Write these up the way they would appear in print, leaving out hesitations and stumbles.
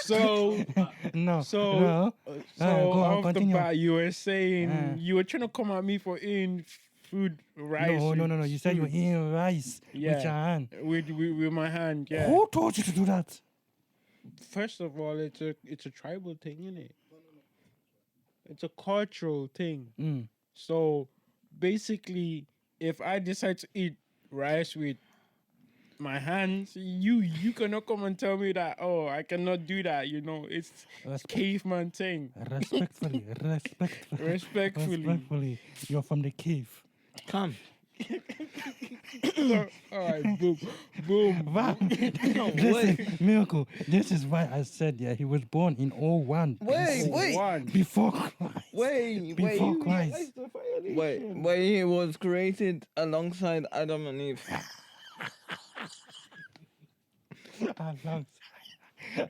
So, No, so, no. so Go on, off the continue. bat, you were saying Uh. you were trying to come at me for eating food, rice. No. with You said you were spoon. eating rice with your Yeah, hand. with my hand. Yeah. Who told you to do that? First of all, it's a tribal thing, isn't it? It's a cultural thing. Mm. So basically, if I decide to eat rice with my hands, you cannot come and tell me that, oh, I cannot do that. It's caveman thing. Respectfully. Respectfully. You're from the cave. Come. All right, boom. Wow. Listen, Miracle, this is why I said, he was born in 01. Wait. One. Before Christ. Before Christ. Wait, he was created alongside Adam and Eve.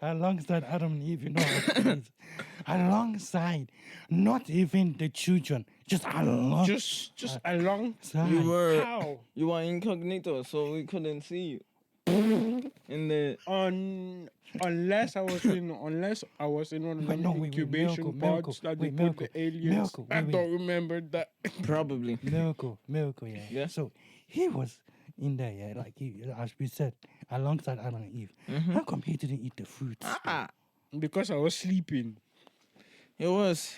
Alongside Adam and Eve, alongside, not even the children, just along. Just alongside. You were How? you were incognito, so we couldn't see you. In the Unless I was in one of the incubation pods that they put the aliens. I don't remember that. probably. Miracle, Yeah. So he was in there, like as we said, alongside Adam and Eve. How come he didn't eat the fruit? Because I was sleeping. He was.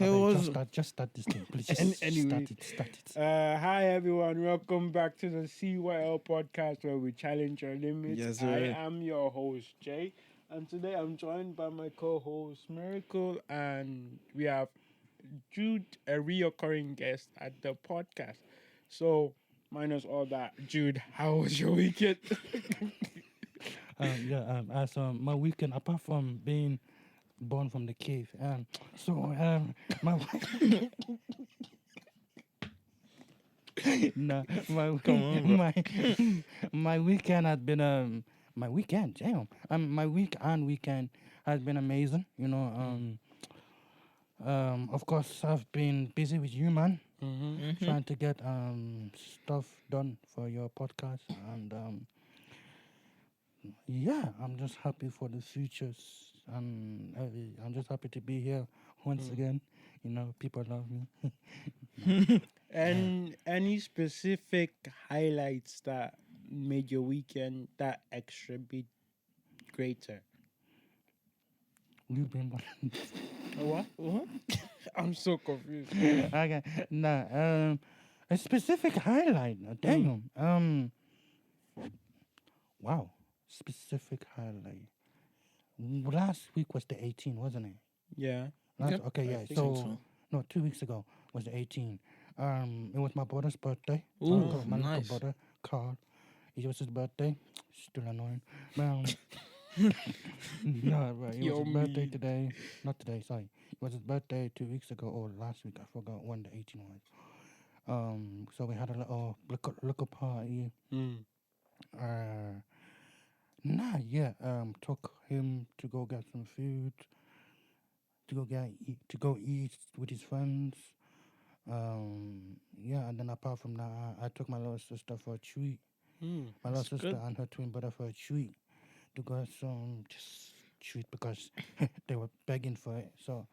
Just start this thing, please. Anyway. Start it. Hi everyone, welcome back to the CYL podcast where we challenge your limits. Yes, I sir. am your host Jay, and today I'm joined by my co-host Miracle, and we have Jude, a reoccurring guest at the podcast. So minus all that, Jude, how was your weekend? As my weekend, apart from being born from the cave, my no, my weekend has been my weekend, damn. My weekend has been amazing. Of course, I've been busy with you, man, trying to get stuff done for your podcast, and I'm just happy for the futures, and I'm just happy to be here once again. People love me. And any specific highlights that made your weekend that extra bit greater? You've been What? I'm so confused. okay. No, a specific highlight. Damn. Wow. Specific highlight. Last week was the 18, wasn't it? Yeah. Okay, yeah. think so. No, 2 weeks ago was the 18. It was my brother's birthday. Ooh, my little nice. brother, Carl. It was his birthday. Still annoying. No, but it was his birthday today. Not today, sorry. It was his birthday 2 weeks ago or last week. I forgot when the 18 was. So we had a little party. Took him to go get some food, to go eat with his friends. And then apart from that, I took my little sister for a treat. My little sister good. and her twin brother for a treat to get some just treat because they were begging for it. So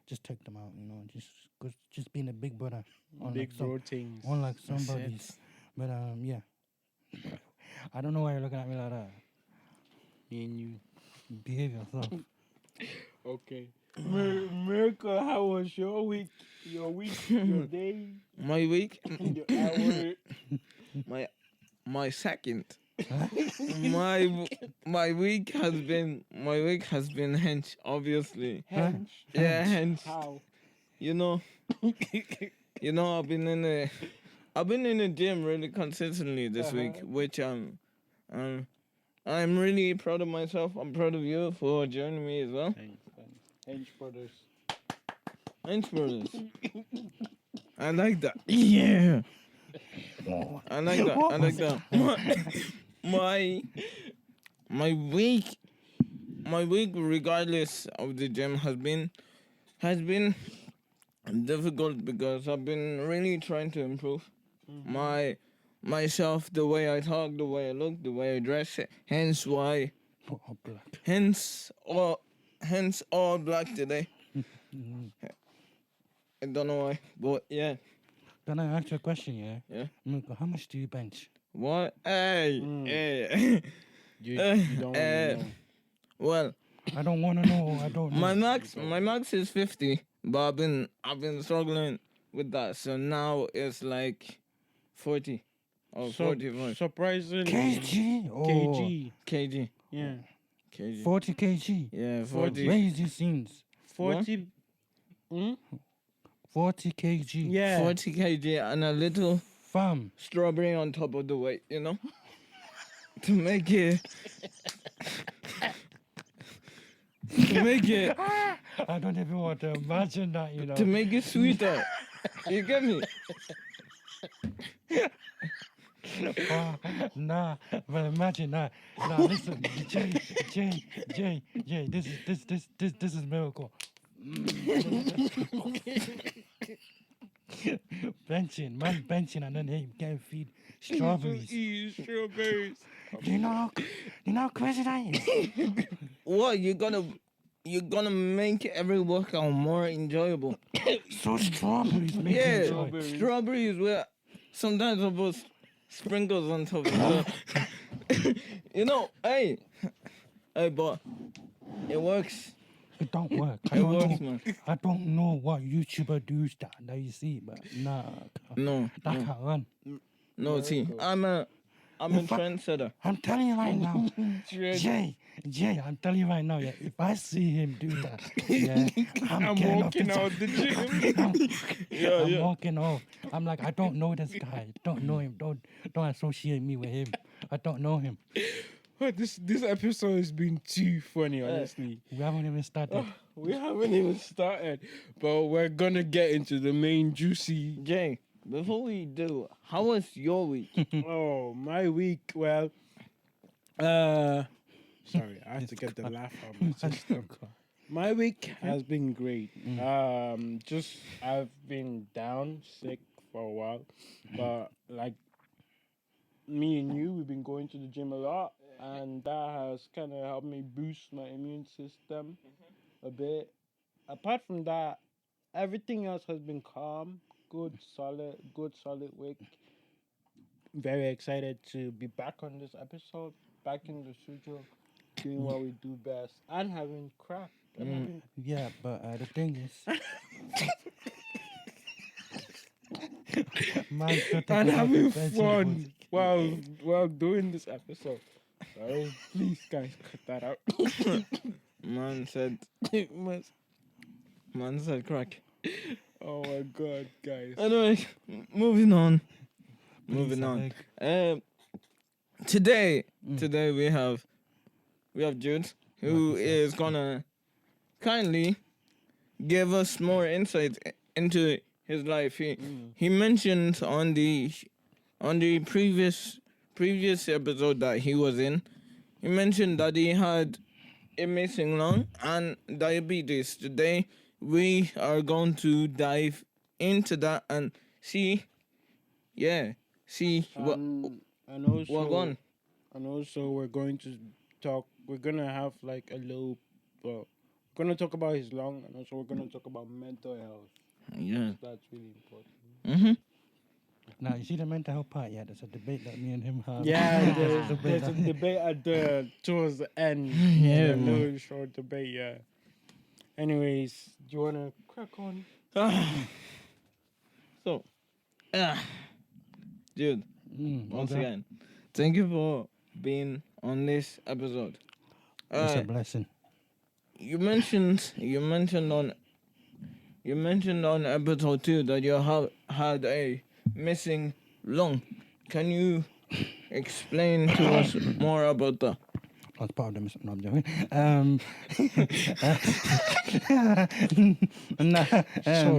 just take them out, just being a big brother. Big bro things. Unlike somebody's. But I don't know why you're looking at me like that. Me and you. Behave yourself. Okay. Miracle, how was your week? Your day, My week. your hour? My second. my week has been hench, obviously. Hench? Yeah, hench. How? I've been in the gym really consistently this week, which I'm really proud of myself. I'm proud of you for joining me as well. Hench brothers. Hench brothers. I like that. Yeah. I like that. My week, regardless of the gym, has been difficult because I've been really trying to improve myself, the way I talk, the way I look, the way I dress. Hence why All black. Hence all black today. I don't know why, but yeah. Can I ask you a question, yeah? Yeah. Mirko, how much do you bench? What? Hey, Mm. hey. You don't want to know. Well, I don't want to know. I don't know. my max is 50, but I've been struggling with that. So now it's like 40 or 45 Surprisingly. kg? Oh, kg. kg. Yeah. kg. 40 kg. Yeah, 40. 40. Crazy scenes. 40. 40 kg. Yeah. 40 kg and a little Fam. strawberry on top of the weight, you know? to make it I don't even want to imagine that, you know. to make it sweeter. You get me? Nah, but imagine that. Nah, listen, Jay, this is miracle. benching, and then he can feed strawberries. Eat strawberries. You know how crazy that is. What you're gonna make every workout more enjoyable. So strawberries make Yeah, it enjoy. strawberries with sometimes I put sprinkles on top. So, you know, hey, but it works. It don't work. It works, man. I don't know what YouTuber does that you see, but nah. No, That can't run. no. See, I'm a trendsetter. I'm telling you right now, Jay, I'm telling you right now, yeah, if I see him do that, yeah, I'm getting off walking this- out the gym. I'm walking off. I'm like, I don't know this guy. Don't know him. Don't associate me with him. I don't know him. Oh, this episode has been too funny, honestly. We haven't even started. We haven't even started, but we're gonna get into the main juicy. Jay, before we do, how was your week? Oh, my week. Well, sorry, I had to get the laugh out of my system. My week has been great. Just I've been down sick for a while, but like me and you, we've been going to the gym a lot, and that has kind of helped me boost my immune system a bit. Apart from that, everything else has been calm, good solid week. Very excited to be back on this episode, back in the studio, doing what we do best, and having crack. And having Yeah, but the thing is, man, and having fun while doing this episode. So please, guys, cut that out. Man said crack. Oh my god, guys. Anyway, moving on. Today we have Jude, who is gonna kindly give us more insight into his life. He mentioned on the previous episode that he was in. He mentioned that he had a missing lung and diabetes. Today we are going to dive into that and see what And also, what gone. And also, we're going to talk. We're gonna have like a little. Well, we're gonna talk about his lung, and also we're gonna talk about mental health. Yeah. That's really important. Mhm. Now you see the mental health part. Yeah, there's a debate that me and him have. Yeah, there's a debate towards the end. Yeah, a man. little short debate. Yeah. Anyways, do you wanna crack on? So, Jude, once okay. again, thank you for being on this episode. It's a blessing. You mentioned on episode 2 that you had a missing lung. Can you explain to us more about that? As part of the mission. No, I'm joking.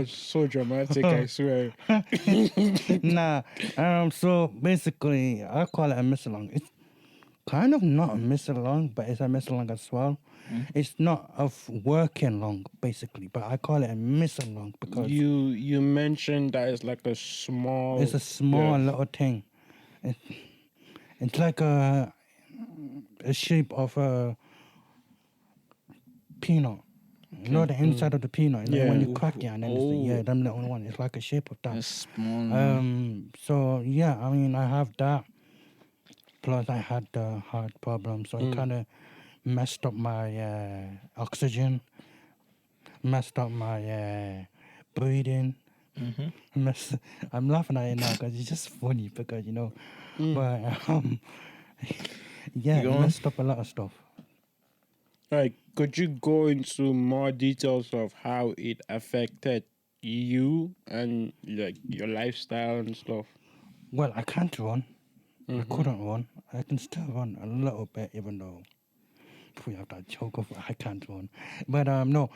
So dramatic, I swear. So basically, I call it a misalong. It's kind of not a misalong, but it's a misalong as well. It's not a working lung, basically, but I call it a misalong because You mentioned that it's like a small. it's a small little thing. It's like a a shape of a peanut. You know the inside of the peanut, like when you Yeah. crack it and then it's the, yeah, them little one. It's like a shape of that. That's small. Man. So yeah, I mean, I have that. Plus, I had the heart problem, so it kind of messed up my oxygen, messed up my breathing. Mess. I'm laughing at it now because it's just funny because but yeah, it Go on. messed up a lot of stuff. Like, could you go into more details of how it affected you and like your lifestyle and stuff? Well, I can't run. I couldn't run. I can still run a little bit, even though we have that joke of I can't run. But no,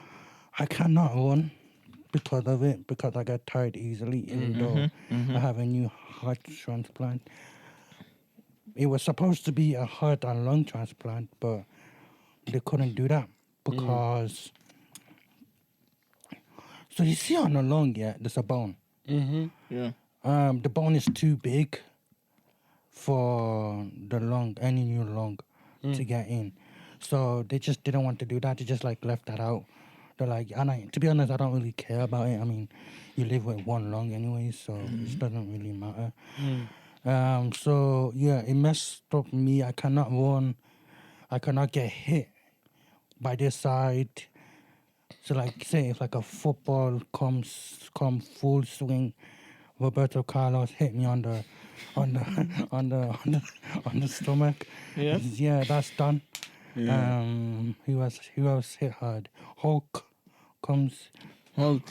I cannot run because of it, because I get tired easily, even though I have a new heart transplant. It was supposed to be a heart and lung transplant, but they couldn't do that because. So you see on the lung, yeah, there's a bone. Yeah. The bone is too big for the lung, any new lung, to get in. So they just didn't want to do that. They just like left that out. They're like, and to be honest, I don't really care about it. I mean, you live with one lung anyway, so it doesn't really matter. So yeah, it messed up me. I cannot run. I cannot get hit by this side. So like, say if like a football come full swing, Roberto Carlos hit me on the on the stomach. Yeah. Yeah, that's done. Yeah. He was hit hard. Hulk comes. Hulk.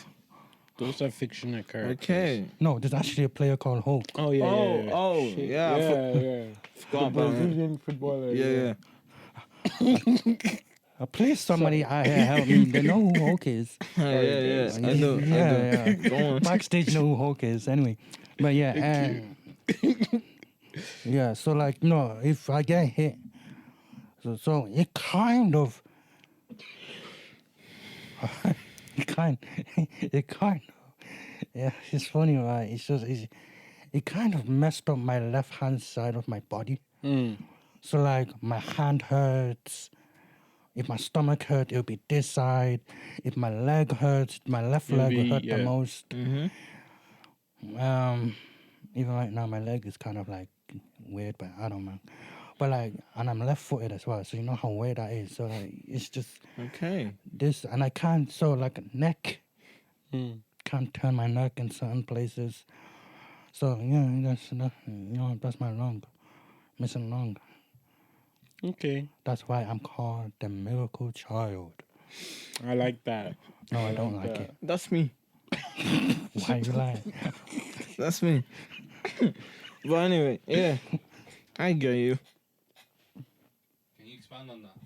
Those are fictional characters. Okay. No, there's actually a player called Hulk. Oh yeah. Oh, yeah. oh, Shit. yeah, I Yeah. Forgot The about it. Brazilian footballer. Yeah. Please, somebody out here help me. They know who Hulk is. Yeah. I know. Yeah. Go on. Backstage know who Hulk is. Anyway, but yeah, yeah. So like, no, if I get hit, so it kind of, it kind of, yeah. It's funny, right? It kind of messed up my left hand side of my body. So like, my hand hurts. If my stomach hurt, it'll be this side. If my leg hurts, my left leg will hurt the most. Even right now, my leg is kind of like weird, but I don't know. But like, and I'm left-footed as well, so you know how weird that is. So like, it's just Okay. this, and I can't. So like, neck, can't turn my neck in certain places. So yeah, that's my lung, missing lung. Okay. That's why I'm called the miracle child. I like that. No, I don't like it. That's me. Why you lying? That's me. But anyway, yeah. I get you. Can you expand on that?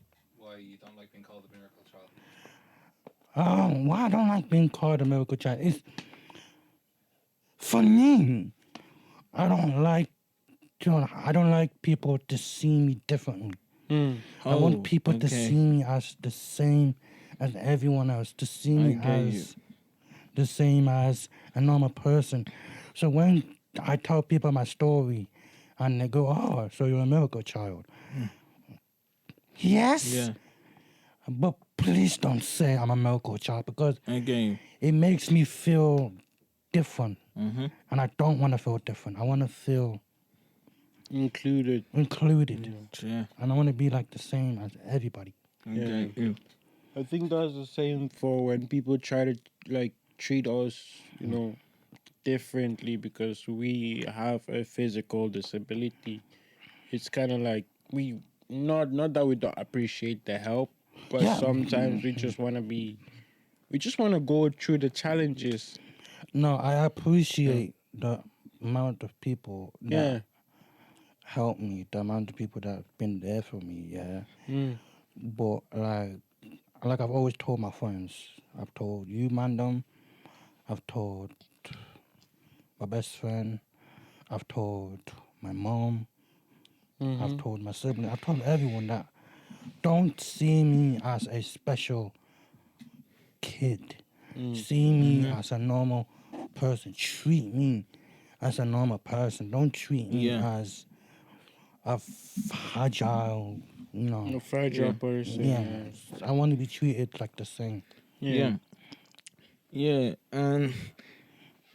Why you don't like being called a miracle child? Why I don't like being called a miracle child? It's for me. I don't like people to see me differently. I want people to see me as the same as everyone else, to see me as the same as a normal person. So when I tell people my story and they go, "Oh, so you're a miracle child." Yes. Yeah. But please don't say I'm a miracle child because Again. it makes me feel different. And I don't want to feel different. I want to feel Included. Yeah. And I want to be like the same as everybody. Okay. Yeah. I think that's the same for when people try to like treat us, differently because we have a physical disability. It's kind of like we not that we don't appreciate the help, but Yeah. sometimes we just want to go through the challenges. No, I appreciate the amount of people that Yeah. help me, the amount of people that have been there for me, yeah. But like I've always told my friends, I've told you, Mandem, I've told my best friend, I've told my mom, I've told my sibling, I've told everyone that don't see me as a special kid. See me as a normal person. Treat me as a normal person. Don't treat me Yeah. as a fragile, A fragile Yeah. person. yeah. I want to be treated like the same. Yeah. Yeah,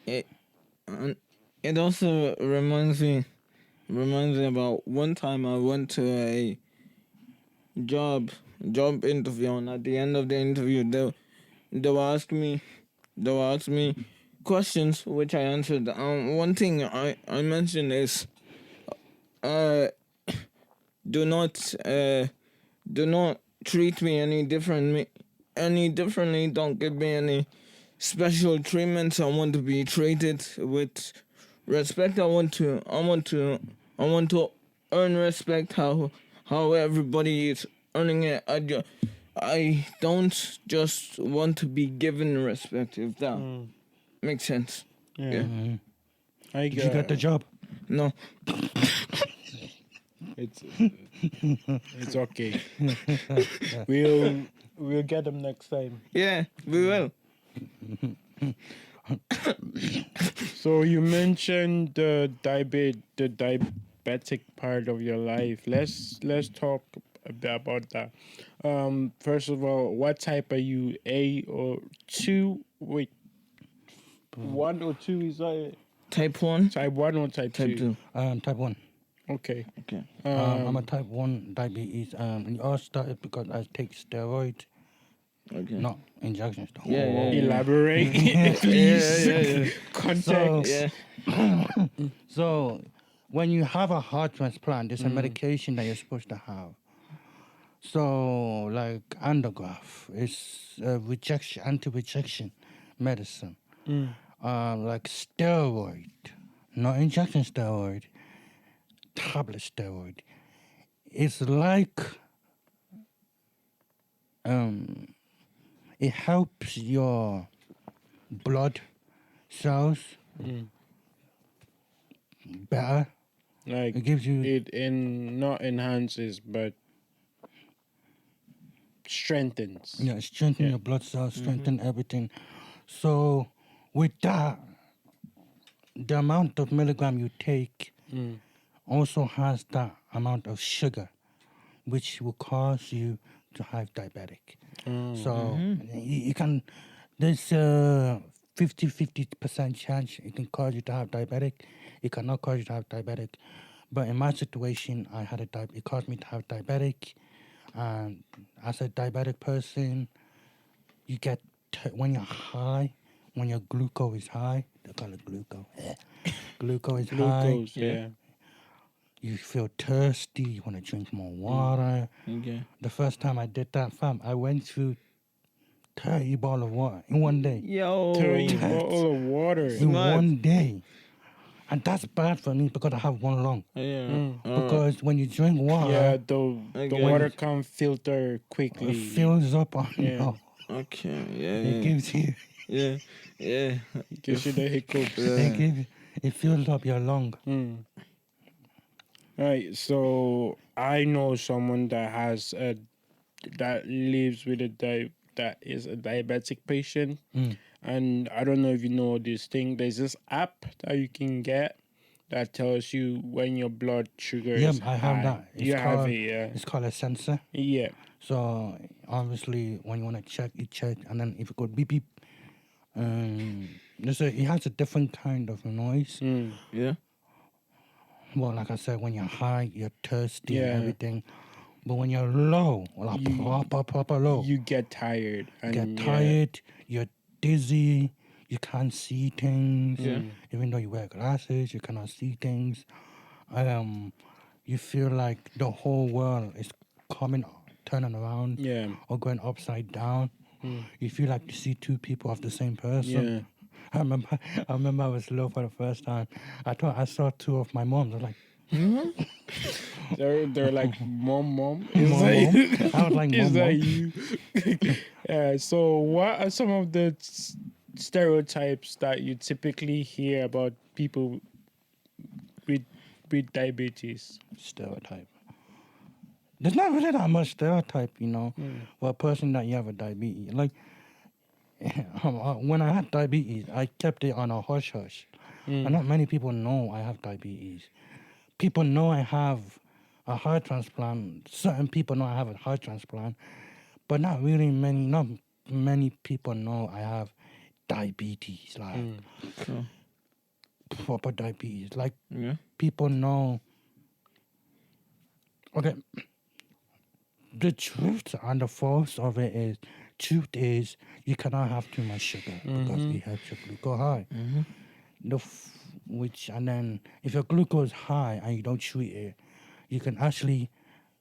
it and it also reminds me about one time I went to a job job interview, and at the end of the interview they will ask me questions which I answered. One thing I mentioned is uh do not do not treat me any differently. Don't give me any special treatments. I want to be treated with respect. I want to earn respect how everybody is earning it. I don't just want to be given respect, if that makes sense. Yeah. I Did you get the job? No. It's it's okay. We'll get them next time. Yeah, we will. So you mentioned the diabetic part of your life. Let's talk a bit about that. First of all, what type are you? A or two? Wait, 1 or 2 is that Type 1? type 1 or type Type 2. Type 1. Okay. Okay. I'm a type 1 diabetes. It all started because I take steroid, Okay. not injections. Though. Yeah. Elaborate, please. Yeah. Context. Yeah. So, when you have a heart transplant, there's a medication that you're supposed to have. So, like Andograph is anti-rejection medicine. Like steroid, not injection steroid, tablet steroid. It's like it helps your blood cells better. Like It gives you not enhances but strengthens. strengthen your blood cells, strengthen everything. So with that, the amount of milligram you take also has that amount of sugar, which will cause you to have diabetic. So you can, there's a 50% chance it can cause you to have diabetic. It cannot cause you to have diabetic. But in my situation, it caused me to have diabetic. And as a diabetic person, you get, when you're high, when your glucose is high, they call it glucose. Glucose is high. Glucose, yeah. You feel thirsty, you want to drink more water. Okay. The first time I did that, fam, I went through 30 bottles of water in one day. Yo. 30 bottle of water. In Smart. one day. And that's bad for me because I have one lung. Yeah. Because when you drink water, Yeah, the Okay. water can't filter quickly. it fills up on Yeah. you. Okay. Yeah. It gives you, Yeah. Yeah. Gives you the hiccups. it fills up your lung. Right, so I know someone that lives with that is a diabetic patient, and I don't know if you know this thing. There's this app that you can get that tells you when your blood sugar Yeah, is I have high. that. You have it, yeah. It's called a sensor. Yeah. So obviously, when you want to check, you check, and then if it goes beep beep, it has a different kind of noise. Yeah. Well, like I said, when you're high, you're thirsty Yeah. and everything. But when you're low, proper low, You get tired. you And get tired, you're dizzy, you can't see things. Yeah. Even though you wear glasses, you cannot see things. You feel like the whole world is turning around Yeah. or going upside down. You feel like you see two people of the same person. Yeah. I remember I was low for the first time. I thought I saw two of my moms. I was like, They're like mom. Mom. Is that I was like, is Mom, that Mom. you? Yeah. So what are some of the stereotypes that you typically hear about people with diabetes? Stereotype. There's not really that much stereotype, for a person that you have a diabetes. Like, when I had diabetes, I kept it on a hush-hush. And not many people know I have diabetes. People know I have a heart transplant. Certain people know I have a heart transplant, but not really many. Not many people know I have diabetes, like Cool. proper diabetes. Like Yeah. people know. Okay, the truth and the false of it is, truth is you cannot have too much sugar because it helps your glucose high. Which and then if your glucose high and you don't treat it, you can actually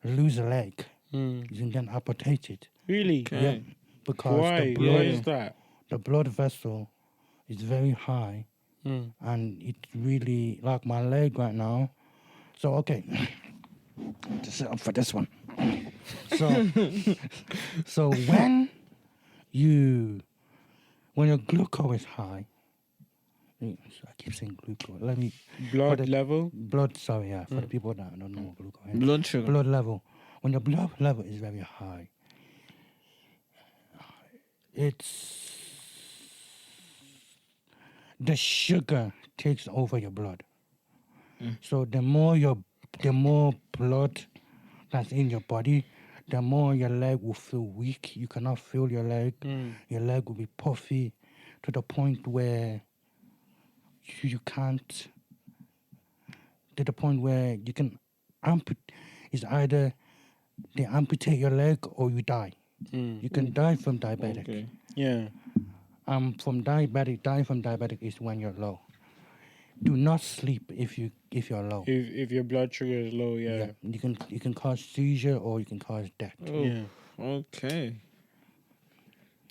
lose a leg. You can get amputated. Really? Okay. Yeah, because Why? Why is that? the blood vessel is very high, and it's really like my leg right now. So okay, to set up for this one. So so when your glucose is high, I keep saying glucose. Let me Blood for the level? blood. Sorry, yeah, for the people that don't know what glucose is. Blood sugar. Blood level. When your blood level is very high, it's the sugar takes over your blood. So the more blood that's in your body, the more your leg will feel weak. You cannot feel your leg. Your leg will be puffy to the point where you can't. To the point where you can amputate. It's either they amputate your leg or you die. You can die from diabetic. Okay. Yeah. Dying from diabetic is when you're low. Do not sleep if you're low. If your blood sugar is low, yeah. You can cause seizure or you can cause death. Oh. Yeah. Okay.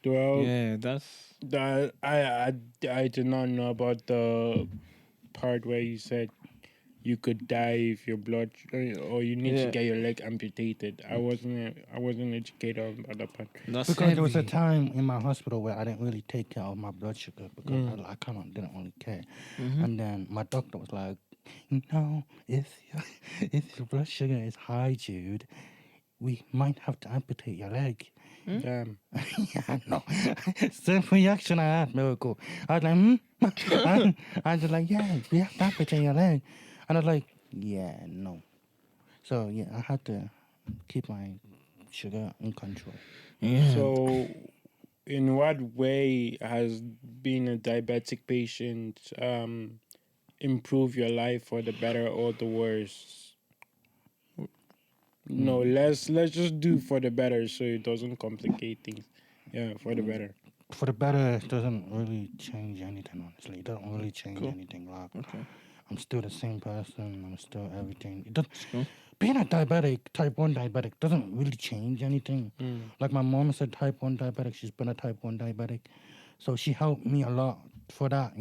Well, Yeah, that's that I did not know about the part where you said you could die if your blood or you need to Yeah. get your leg amputated. I wasn't educated on that part. that's Because there was a heavy. time in my hospital where I didn't really take care of my blood sugar because I kind of didn't really care. And then my doctor was like, if your blood sugar is high, Jude, we might have to amputate your leg. Damn. Yeah, I know. Same reaction I had, Miracle. I was like, I was just like, yeah, we have to amputate your leg. And I was like, yeah, no. So, yeah, I had to keep my sugar in control. Yeah. So, in what way has being a diabetic patient improve your life for the better or the worse? No, let's just do for the better so it doesn't complicate things. Yeah, for the better. For the better, it doesn't really change anything, honestly. It doesn't really change Cool. anything. Like, Okay. I'm still the same person. I'm still everything. It does, Cool. being a diabetic, type 1 diabetic, doesn't really change anything. Like my mom is a type 1 diabetic. She's been a type 1 diabetic. So she helped me a lot for that,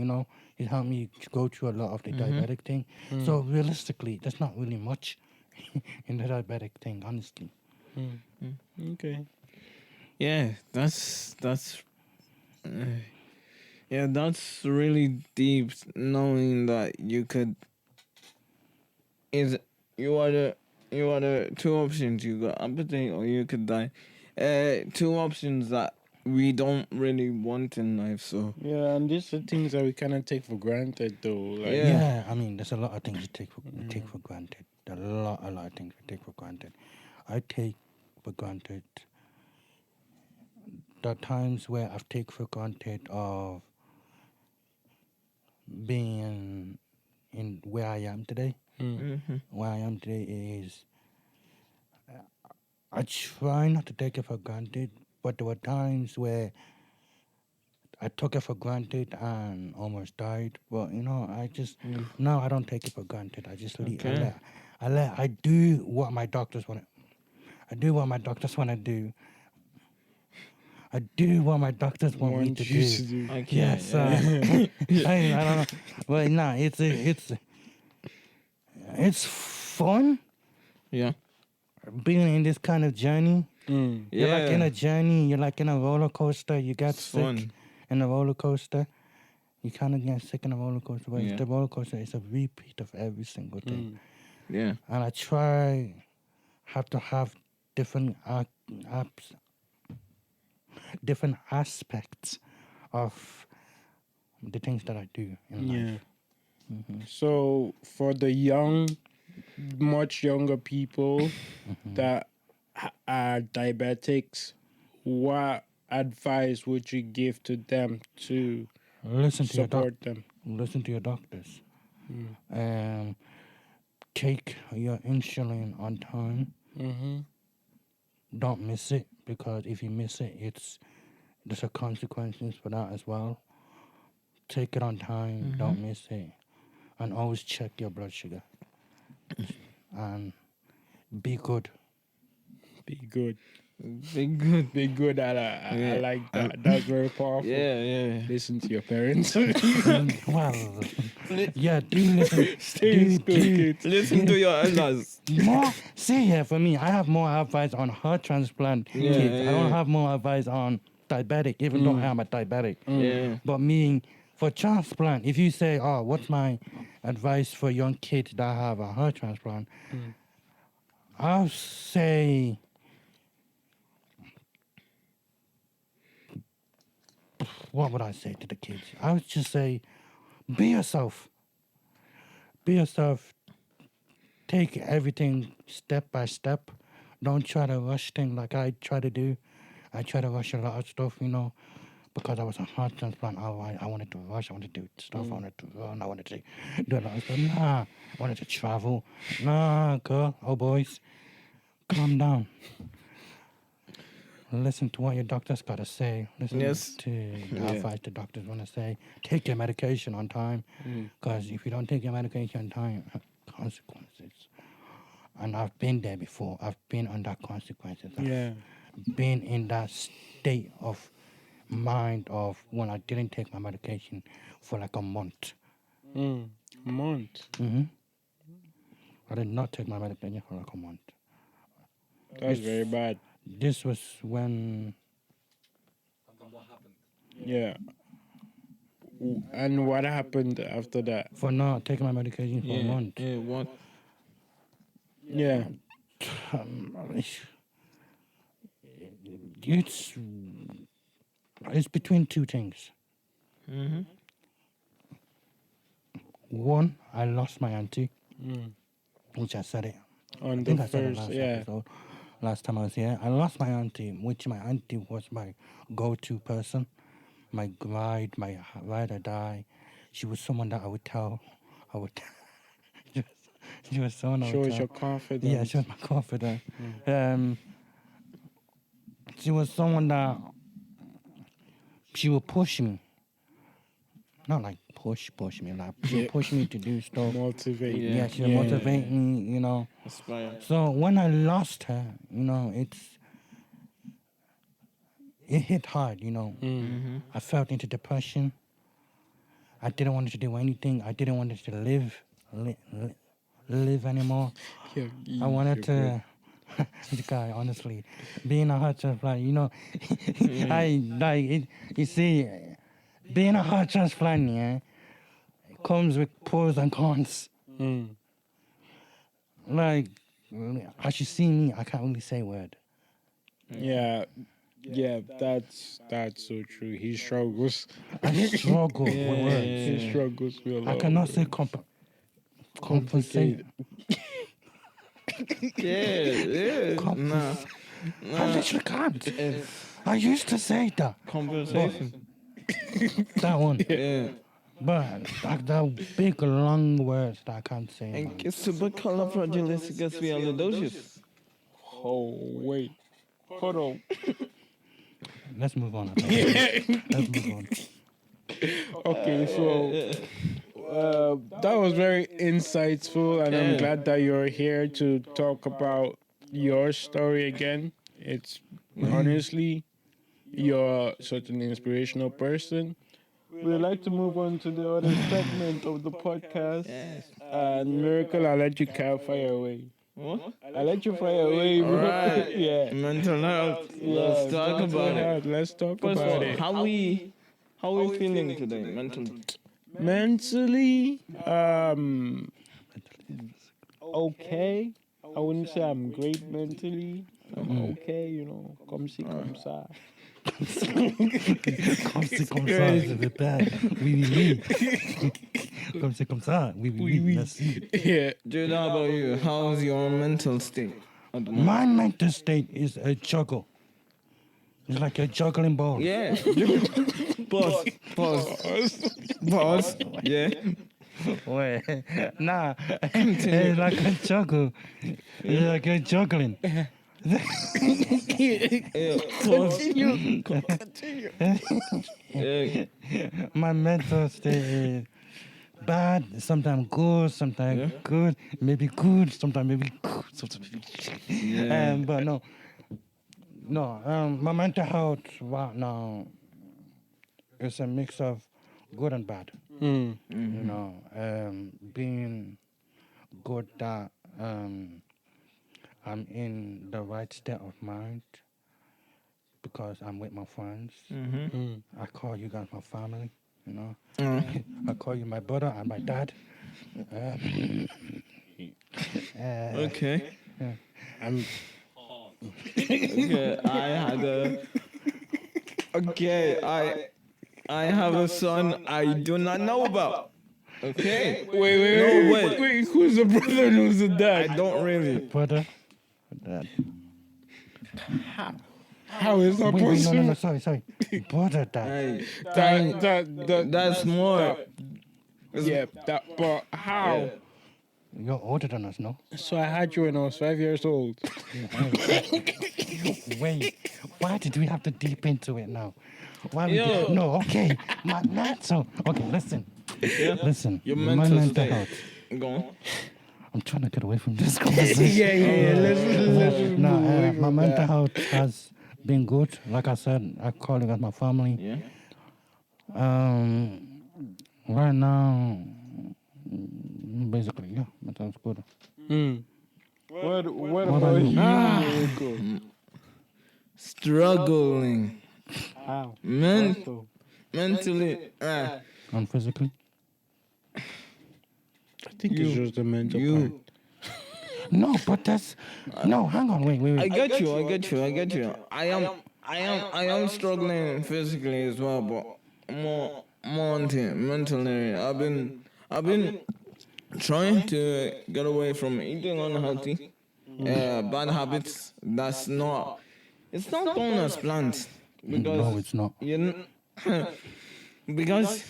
It helped me go through a lot of the diabetic thing. So realistically, there's not really much in the diabetic thing, honestly. Okay. Yeah, that's yeah, that's really deep knowing that you could you are the two options, you got amputate or you could die. Two options that we don't really want in life, so Yeah, and these are things that we cannot take for granted, though. Like, Yeah. Yeah, I mean, there's a lot of things you take for granted. A lot of things we take for granted. I take for granted the times where I've taken for granted of being in where I am today. Where I am today is I try not to take it for granted, but there were times where I took it for granted and almost died. But I just now I don't take it for granted. I just leave. Okay. I do what my doctors want. I do what my doctors want to do. I do what my doctors want me to you do. to do. I can't. Yes, I don't know. But no, it's fun Yeah. being in this kind of journey. You're like in Yeah. a journey. You're like in a roller coaster. You get It's sick fun. in a roller coaster. You kind of get sick in a roller coaster, but Yeah. the roller coaster is a repeat of every single thing. Yeah. And I have to have different different aspects of the things that I do in life. Yeah. So for the young much younger people that are diabetics, what advice would you give to them to Listen to your support them? listen to your doctors. Take your insulin on time. Mm-hmm. Don't miss it, because if you miss it, there's a consequences for that as well. Take it on time. Don't miss it, and always check your blood sugar. And be good. Be good. Be good. Be good. I Yeah. like that. That's very powerful. Yeah. Listen to your parents. Well, yeah, do listen. Stay in school, kids. Listen to your elders. More, see here for me, I have more advice on heart transplant Yeah, kids. I don't yeah. have more advice on diabetic, even though I am a diabetic. Yeah. But meaning for transplant, if you say, "Oh, what's my advice for young kids that have a heart transplant?" I'll say, what would I say to the kids? I would just say, be yourself. Be yourself. Take everything step by step. Don't try to rush things like I try to do. I try to rush a lot of stuff, because I was a heart transplant. I wanted to rush. I wanted to do stuff. I wanted to run. I wanted to do a lot of stuff. Nah, I wanted to travel. Nah, girl, boys, calm down. Listen to what your doctor's got to say. Listen Yes. to the advice the doctors want to say. Take your medication on time. Because if you don't take your medication on time, consequences. And I've been there before. I've been under consequences. Yeah. I've been in that state of mind of when I didn't take my medication for like a month. Month. I did not take my medication for like a month. That's very bad. This was when... And then what happened? Yeah. And what happened after that? For not taking my medication for a month. Yeah, what? Yeah. It's between two things. One, I lost my auntie, which I said it. On I the think I said it first, last yeah. episode. Last time I was here, I lost my auntie, which my auntie was my go-to person, my ride or die. She was someone that I would tell. She was someone I would Shows tell. your confidence. Yeah, she was my confidant. She was someone that she would push me. Not like push me, like she would push me to do stuff. Motivate. Yeah, she would motivate me, Aspire. So when I lost her, it hit hard, I felt into depression. I didn't want to do anything. I didn't want to live anymore. I wanted to... This guy, honestly, being a heart transplant, you see, being a heart transplant, it comes with pros and cons. Like, as you see me, I can't really say a word. Yeah, that's so true. He struggles. I struggle with words. He struggles with a lot. I cannot say compensate. Yeah. Nah. I literally can't. I used to say that. Conversation. That one. Yeah. But that big, long words that I can't say. And man. supercalifragilisticexpialidocious. Oh, wait. Hold on. Let's move on. Let's move on. Okay, so that was very insightful, and I'm glad that you're here to talk about your story again. It's honestly, you're such an inspirational person. We'd like to move on to the other segment of the podcast. Yes. And Miracle, I'll let you fire away. What? I'll let you fire away, bro. Alright. Yeah. Mental health. Let's talk mental about it. health. Let's talk First of about all, it. how we feeling today mentally? Mentally, okay. I wouldn't say I'm great mentally. I'm okay, Come see, come ça. Comme c'est a bit bad. Oui. Comme ça. Oui. Merci. Yeah. Jude, how about you? How's your mental state at the moment? My mental state is a juggle. It's like a juggling ball. Yeah. Pause. Yeah. Wait, nah, it's like a juggle. It's like a juggling. Yeah. Pause. Yeah. My mental state is bad, sometimes good, maybe good, sometimes maybe good, sometimes maybe Yeah. but no, my mental health right now is a mix of good and bad. Mm. You know, being good that I'm in the right state of mind because I'm with my friends. Mm. I call you guys my family, you know. Mm. I call you my brother and my dad. Okay. I'm Okay. I have a son I do not know about. Okay. wait. Who's the brother and who's the I dad? don't really. Brother, dad. How is that Wait, possible? no, sorry. Brother, dad. Hey, That's that's more. yeah. That, but how? Yeah. You're older than us, no? So I had you when I was 5 years old. Wait, why did we have to deep into it now? Why we Yo. no, okay. My mental. Okay, listen. Yeah. Listen. Your my mental mental state. health. Go on. I'm trying to get away from this conversation. Yeah. Let's No, move away my from mental that. health has been good. Like I said, I call it as my family. Yeah. Right now, basically, yeah, mental health's good. Mm. What What about about you? you? Miracle? Struggling. How? Mentally. And physically? I think it's just the mental part. No, but that's no. Hang on, wait. I get you. I am struggling physically as well, but more on the mental area. I've been trying to get away from eating unhealthy, bad habits. It's not going as planned because No, it's not. because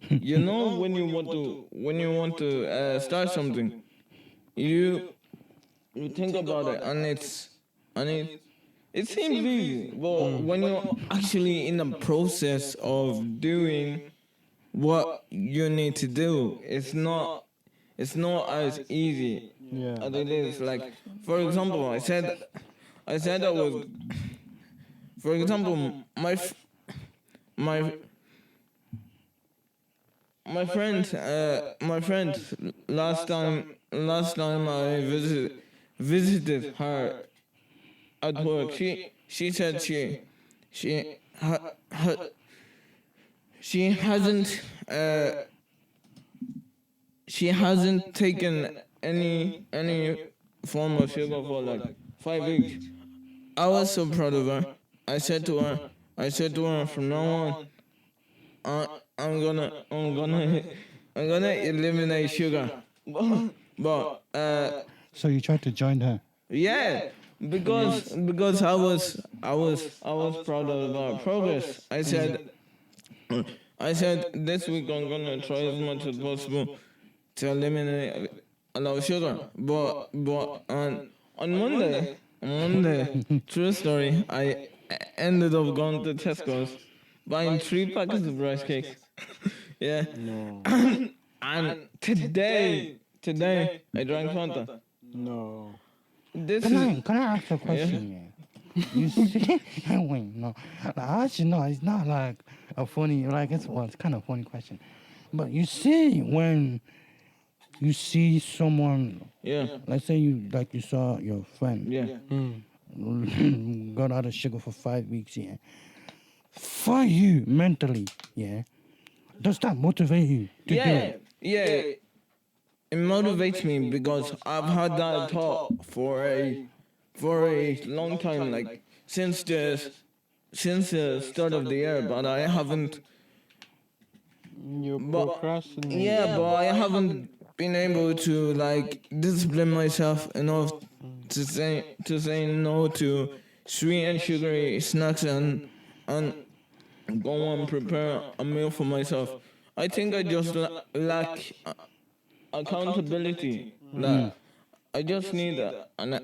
you know when you want to start something, you think about it and it seems easy, but when you're actually in the process of doing what you need to do, it's not as easy Yeah. as it is. Like, for example, I said I was, for example, my friend last time I visited her at work, she said she hasn't taken any form of sugar for like 5 weeks. I was so proud of her. I said to her, from now on, I'm gonna eliminate sugar. But So you tried to join her? yeah, because I was proud of our progress. I said this week I'm gonna try as much as possible to eliminate a lot of sugar. But on Monday, true story, I ended up going to Tesco's buying 3 packets of rice cakes. Yeah. No. And today I drank Fanta. No. This Can is I ask a question? Yeah. You see, wait, no. Actually, no, it's not like a funny, like it's kind of a funny question. But you see, when you see someone, yeah. let's say you saw your friend, Yeah. got out of sugar for 5 weeks, yeah. For you mentally, yeah, does that motivate you to do it? Yeah. It motivates me because I've had that thought for a long time, like since the start of the year, but I haven't You But procrastinate. yeah, but I haven't been able to like discipline myself enough to say no to sweet and sugary snacks and go and prepare a meal for myself. I think I just lack accountability. Like I just need an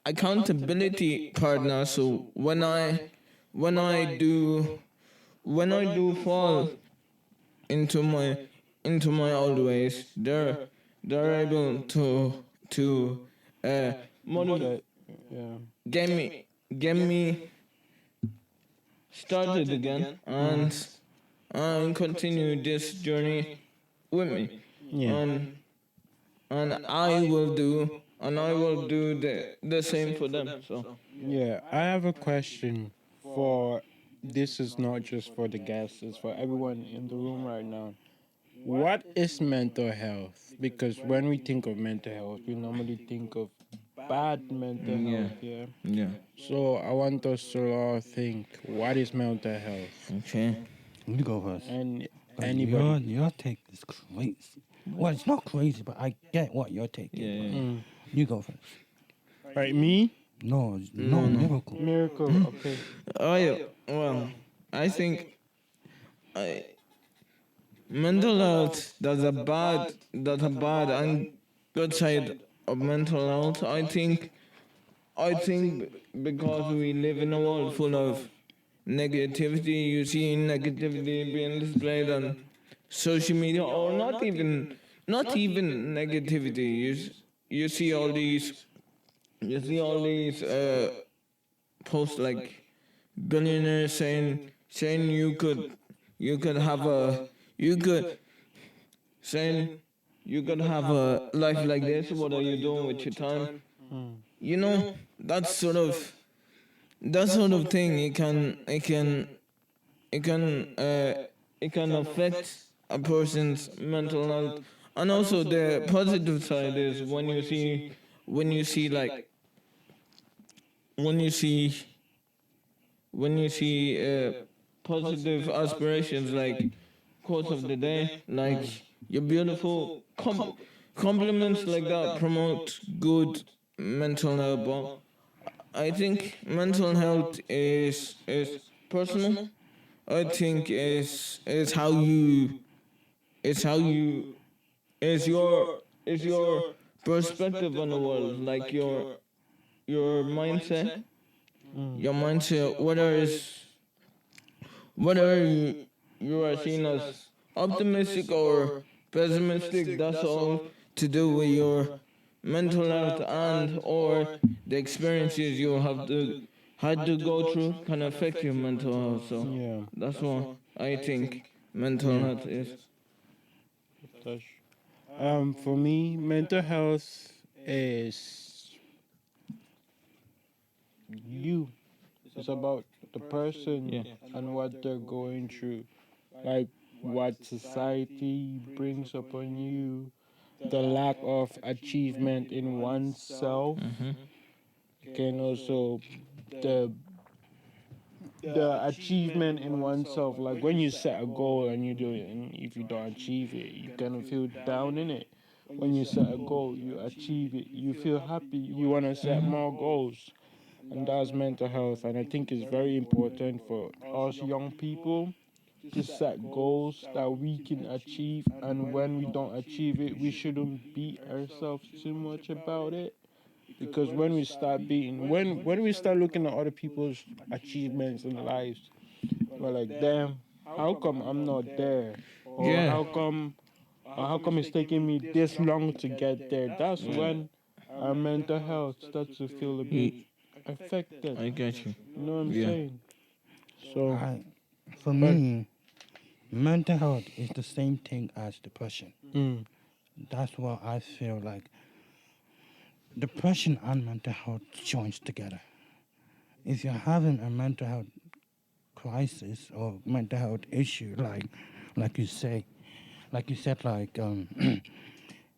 accountability partner. So when I do when I do fall into my old ways, they're able to uh motivate, That, yeah. get me get me started again and continue this journey with me. Yeah. And I will do the same for them. So Yeah. I have a question for this is not just for the guests, it's for everyone in the room right now. What is mental health? Because when we think of mental health, we normally think of bad mental yeah, health, yeah. yeah. So I want us to all think, what is mental health? Okay. You go first. And Like, anybody. your take is crazy. Well, it's not crazy, but I get what your take is. Yeah. Mm. You go first. Right, me? No, No. miracle. Miracle, okay. Oh yeah. Well, I think I mental health that's a bad and good side of mental health. I think because we live in a world full of negativity, you see negativity being displayed on social media, or not even negativity. You see all these posts like billionaires saying you could have a you could saying you could have a life like this. What are you doing with your time? Mm. You know, that sort of thing. It can affect a person's mental health. And also the positive side is when you see like when you see when you see positive aspirations like quotes of the day, like you're beautiful, compliments like that promote good mental health. But I think mental health is personal. I think is how you is how you is your perspective on the world, like your mindset, Mm. whether you are seen as optimistic or pessimistic. That's all to do with your mental health and or the experiences you had to go through can affect your mental health. So Yeah. that's what I think mental health is. That's, for me, mental health is you. It's about the person Yeah. and what they're going through. Like what society brings upon you, the lack of achievement in oneself, can also the achievement in oneself. Like when you set a goal and you do it, and if you don't achieve it, you kind of feel down in it. When you set a goal, you achieve it, you feel happy. You want to set more goals, and that's mental health. And I think it's very important for us young people to set goals that we can achieve. And when we don't achieve it, we shouldn't beat ourselves too much about it. Because when we start beating, when we start looking at other people's achievements in lives, we're like, damn, how come I'm not there? Or Yeah. how come it's taking me this long to get there? That's when our mental health starts to feel a bit affected. I get you. You know what I'm Yeah. saying? So, For me, mental health is the same thing as depression. mm, That's what I feel like. Depression and mental health joins together. If you're having a mental health crisis or mental health issue, like you say, like you said,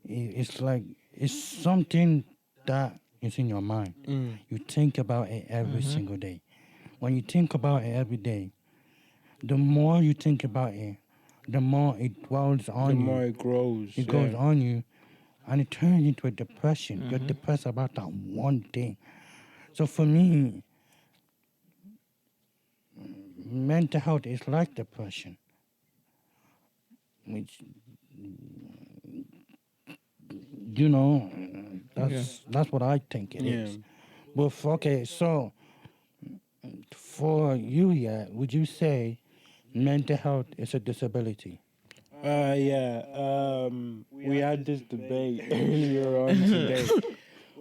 it's like it's something that is in your mind. mm, You think about it every single day. When you think about it every day, the more you think about it, the more it dwells The on more you. it grows. It goes yeah. on you, and it turns into a depression. You're depressed about that one thing. So for me, mental health is like depression, which you know, that's what I think it Yeah. is. But okay, so for you, yeah, would you say mental health is a disability? Yeah. We had this debate earlier on today.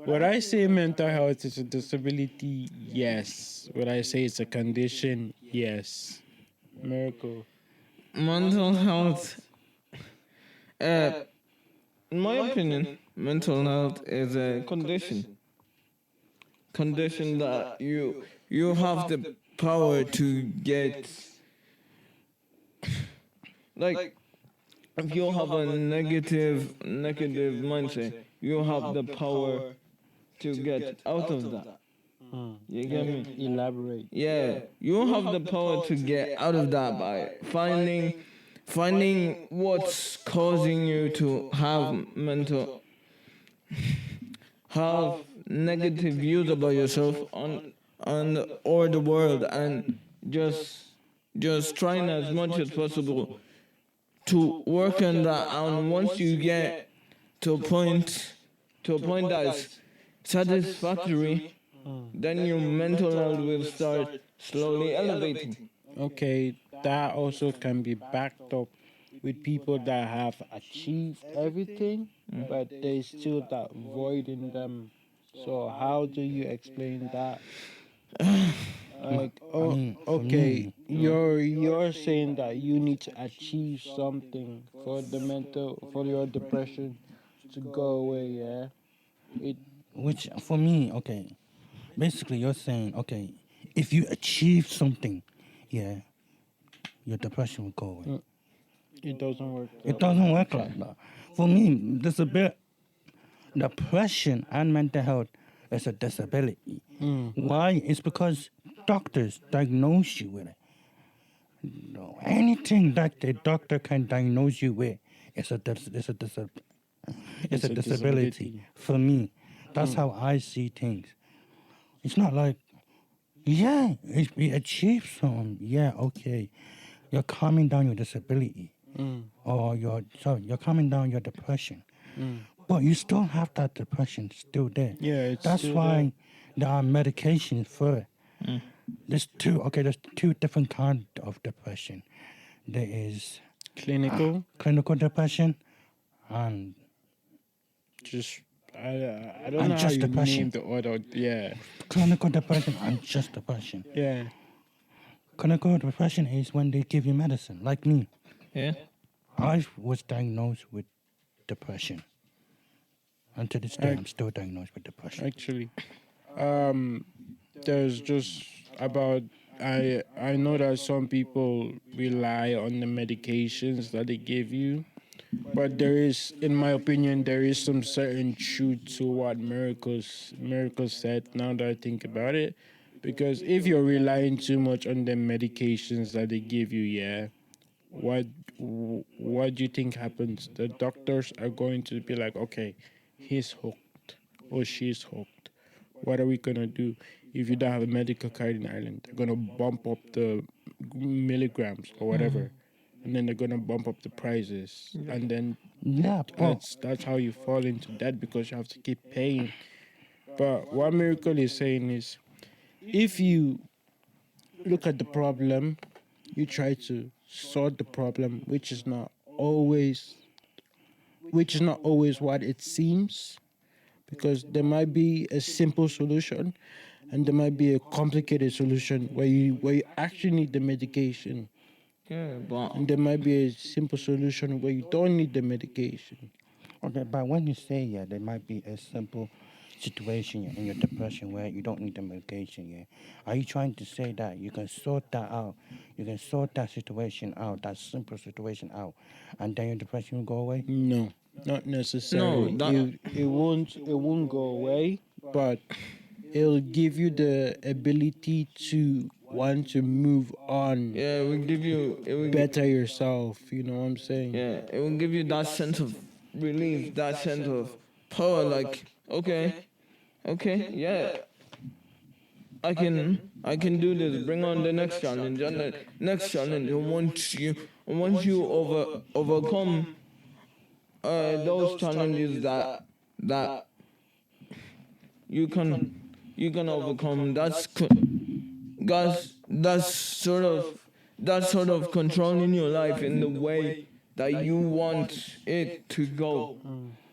Would I say mental health is a disability? Yes. Would I say it's a condition? Yes. Miracle. Mental health. Uh, in my opinion, mental health is a condition that you have the power to get, like, if you have a negative mindset, you have the power to get out of that. You get me? Elaborate. Yeah, you have the power to get out of that by finding what's causing you to have negative views about yourself on or the world, and just trying as much as possible to work on that. And once you get to a point that is satisfactory, then your mental health will start slowly elevating. Okay, that also can be backed up with people that have achieved everything, but there's still that void in them. So how do you explain that? Like, oh, For okay, me, you're saying that you need to achieve something for your depression to go away. Yeah, it which for me, okay, basically you're saying, okay, if you achieve something, yeah, your depression will go away. it doesn't work. It That way. doesn't work like that. For me, depression and mental health is a disability. Why? It's because doctors diagnose you with it. No, anything that the doctor can diagnose you with is it's a disability. For me, that's how I see things. It's not like, yeah, if we achieve some, yeah, okay, you're calming down your disability, or you're calming down your depression, but you still have that depression still there. Yeah, it's That's still why there are medications for it. There's two different kinds of depression. There is Clinical, clinical depression and just I don't and know how just you depression. name the order. Yeah, Clinical depression and just depression. yeah. Clinical depression is when they give you medicine. Like me, Yeah. I was diagnosed with depression. And to this day, Ac- I'm still diagnosed with depression. Actually, um, there's just about I know that some people rely on the medications that they give you, but there is, in my opinion, there is some certain truth to what miracles said. Now that I think about it, because if you're relying too much on the medications that they give you, yeah, what what do you think happens? The doctors are going to be like, okay, he's hooked or she's hooked. What are we gonna do if you don't have a medical card in Ireland? They're gonna bump up the milligrams or whatever, and then they're gonna bump up the prices, and then Yeah, but that's how you fall into debt because you have to keep paying. But what Miracle is saying is, if you look at the problem, you try to solve the problem, which is not always what it seems, because there might be a simple solution and there might be a complicated solution where you actually need the medication, Yeah, but and there might be a simple solution where you don't need the medication. okay, but when you say yeah, there might be a simple situation in your depression where you don't need the medication. Yeah, are you trying to say that you can sort that out? You can sort that situation out, that simple situation out, and then your depression will go away. No, not necessarily. No, that- It won't go away, but it'll give you the ability to want to move on, Yeah, it will give you. It will. better yourself. You know what I'm saying? Yeah, it will give you that sense of relief, that sense of power. Like, okay, yeah, I can do this. Bring on the next challenge, and the next challenge. And once you overcome those challenges that you can overcome. That's sort of controlling your life in the way that you want it to go.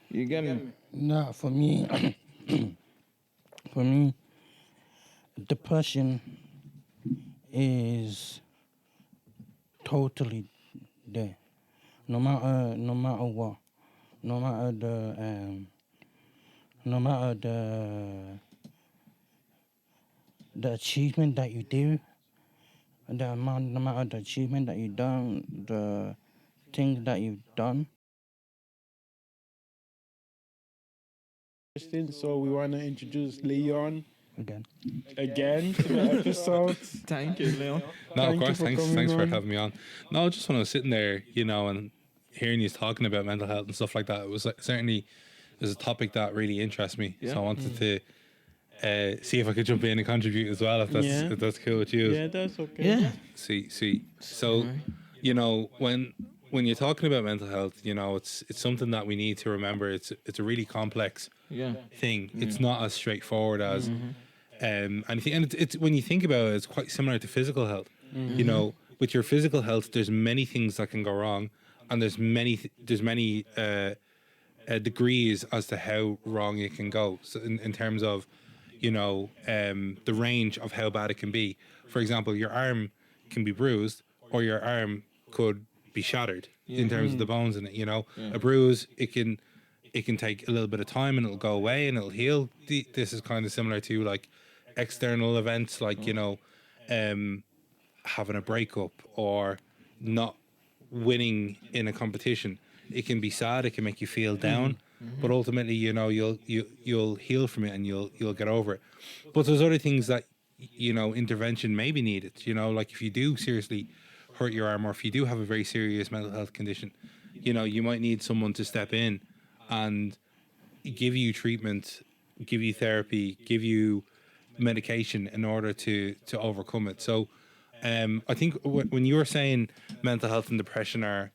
You get me? Nah, for me, for me, depression is totally there. No matter what, no matter no matter the achievement that you do, no matter the achievement that you done, the things that you've done. So we want to introduce Leon Again. again to the episode. Thank you, Leon. No, of Thank you course. for Thanks coming for on. having me on. No, just when I was sitting there, and hearing you talking about mental health and stuff like that, it was certainly a topic that really interests me. Yeah. So I wanted to see if I could jump in and contribute as well, if that's cool with you. Yeah, that's okay. Yeah. See. So, when you're talking about mental health, it's something that we need to remember. It's a really complex Yeah. thing. It's not as straightforward as anything. And it's when you think about it, it's quite similar to physical health. With your physical health, there's many things that can go wrong, and there's many degrees as to how wrong it can go. So in terms of the range of how bad it can be. For example, your arm can be bruised, or your arm could be shattered in terms of the bones in it. A bruise, it can take a little bit of time and it'll go away and it'll heal. This is kind of similar to like external events, like having a breakup or not winning in a competition. It can be sad, it can make you feel down, but ultimately you'll heal from it and you'll get over it. But there's other things that intervention may be needed. Like if you do seriously hurt your arm, or if you do have a very serious mental health condition, you might need someone to step in and give you treatment, give you therapy, give you medication in order to overcome it. So I think when you were saying mental health and depression are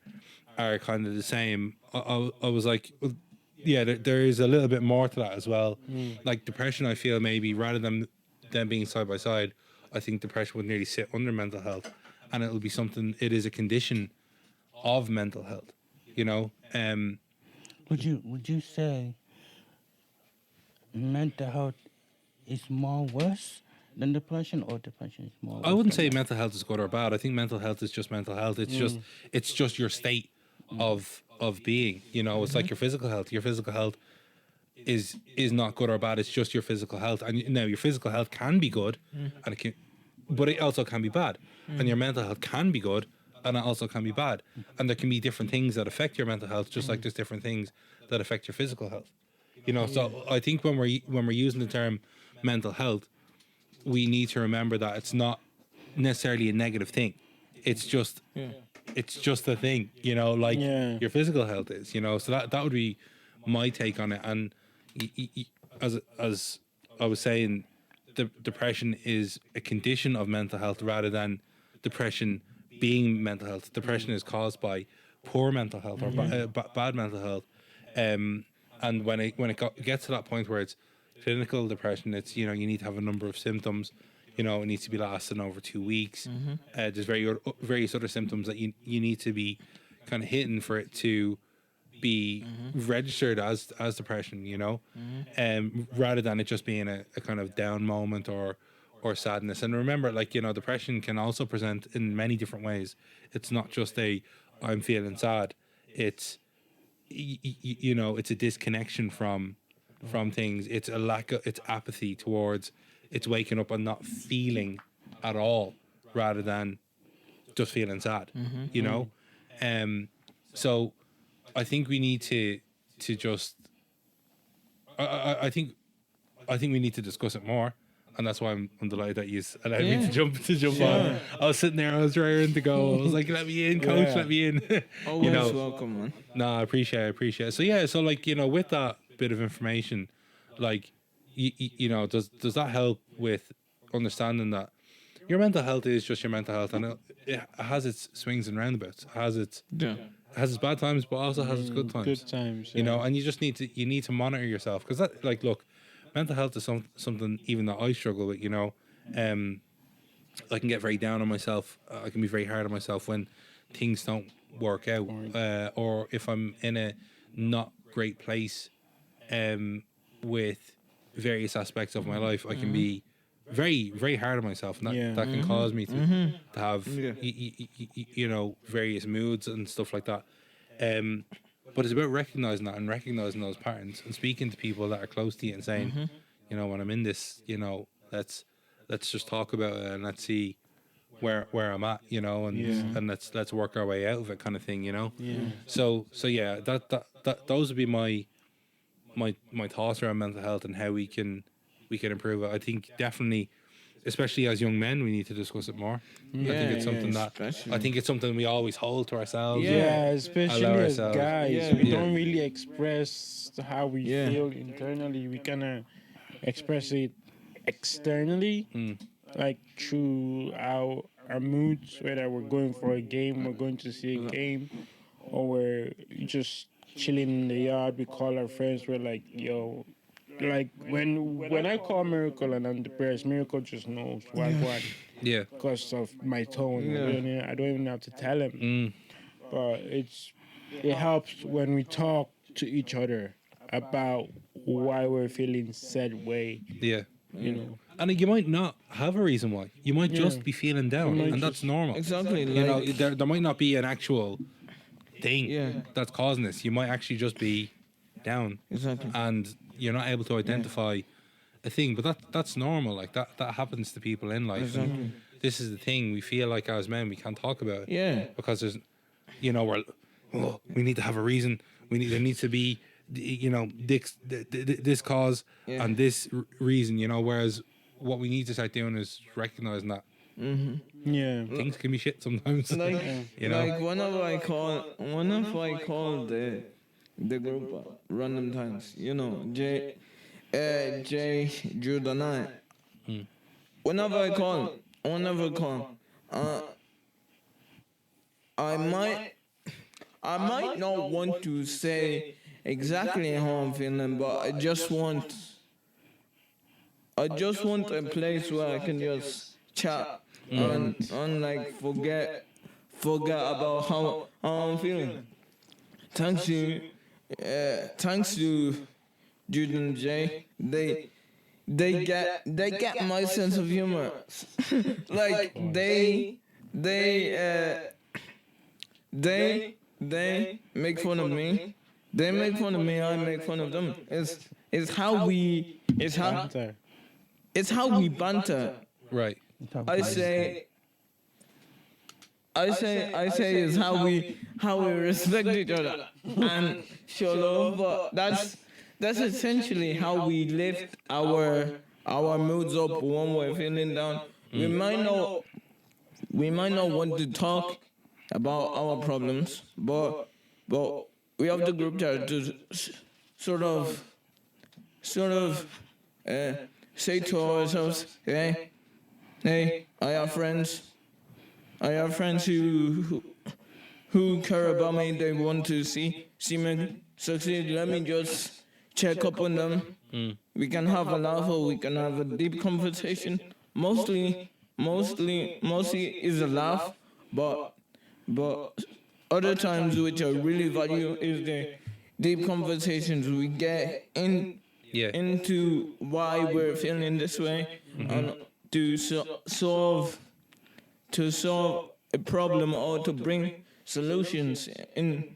kind of the same, I was like, well, yeah, there is a little bit more to that as well. Like depression, I feel maybe rather than them being side by side, I think depression would nearly sit under mental health, and it'll be something. It is a condition of mental health. Would you say mental health is more worse than depression, or depression is more worse? I wouldn't than say mental health is good or bad. I think mental health is just mental health. It's just your state of being. It's like your physical health. Your physical health is not good or bad. It's just your physical health. And now your physical health can be good, and but it also can be bad. And your mental health can be good, and it also can be bad. And there can be different things that affect your mental health, just like there's different things that affect your physical health. So I think when we're using the term mental health, we need to remember that it's not necessarily a negative thing. It's just a thing, like your physical health is, so that would be my take on it. And as I was saying, the depression is a condition of mental health rather than depression being mental health. Depression is caused by poor mental health or bad mental health. And when it gets to that point where it's clinical depression, it's you need to have a number of symptoms. It needs to be lasting over 2 weeks. There's various other symptoms that you need to be kind of hitting for it to be registered as depression. Rather than it just being a kind of down moment or sadness. And remember, depression can also present in many different ways. It's not just I'm feeling sad. It's it's a disconnection from things. It's it's apathy towards. It's waking up and not feeling at all, rather than just feeling sad. So I think we need to just. I think we need to discuss it more. and that's why I'm delighted that you allowed me to jump on. I was sitting there, I was raring to go. I was like, let me in, coach, Yeah. let me in. Always welcome, man. No, I appreciate it. So yeah, so like, with that bit of information, like, does that help with understanding that your mental health is just your mental health, and it has its swings and roundabouts, has its bad times, but also has its good times. Good times. And you just need to monitor yourself, because that, like, look, mental health is something even that I struggle with. I can get very down on myself. I can be very hard on myself when things don't work out, or if I'm in a not great place, with various aspects of my life. I can be very, very hard on myself, and that can cause me to have various moods and stuff like that. But it's about recognizing that and recognizing those patterns and speaking to people that are close to you and saying, when I'm in this, let's just talk about it and let's see where I'm at, and let's work our way out of it, kind of thing, So yeah, that those would be my thoughts around mental health and how we can improve it. I think definitely, especially as young men, we need to discuss it more. I think it's something I think it's something we always hold to ourselves. Especially allow as ourselves. guys, we don't really express how we feel internally. We kind of express it externally, like through our moods, whether we're going for a game, we're going to see a game, or we're just chilling in the yard. We call our friends. We're like, yo, like when I call Miracle and I'm depressed, Miracle just knows what Yeah. because of my tone. I don't even have to tell him. But it helps when we talk to each other about why we're feeling said way. Yeah. And you might not have a reason why. You might just be feeling down, and that's normal. exactly, There might not be an actual thing that's causing this. You might actually just be down, exactly. and you're not able to identify a thing. But that's normal. Like that happens to people in life. Exactly. And this is the thing. We feel like as men we can't talk about it. Yeah. Because there's, we need to have a reason. There needs to be, this cause and this reason. Whereas what we need to start doing is recognizing that things can be shit sometimes. Like whenever I call the group random times, Jude and I. Whenever I call, I might not want to say exactly how I'm feeling, but I just want a place where I can just chat and like forget about how I'm feeling. Thanks to Jude and Jay, they get my sense of humor. Like they make fun of me. They make fun of me. I make fun of them. It's how we banter. Right. I say is how we respect each other and show love. But that's essentially how we lift our moods up when we're feeling down. We might not want to talk about our problems, but we have the group chat to sort of say to ourselves, hey, I have friends who care about me. They want to see me succeed. Let me just check up on them. We can have a laugh, or we can have a deep conversation. Mostly is a laugh, but other times which I really value is the deep conversations we get into why we're feeling this way, and to solve a problem or to bring solutions in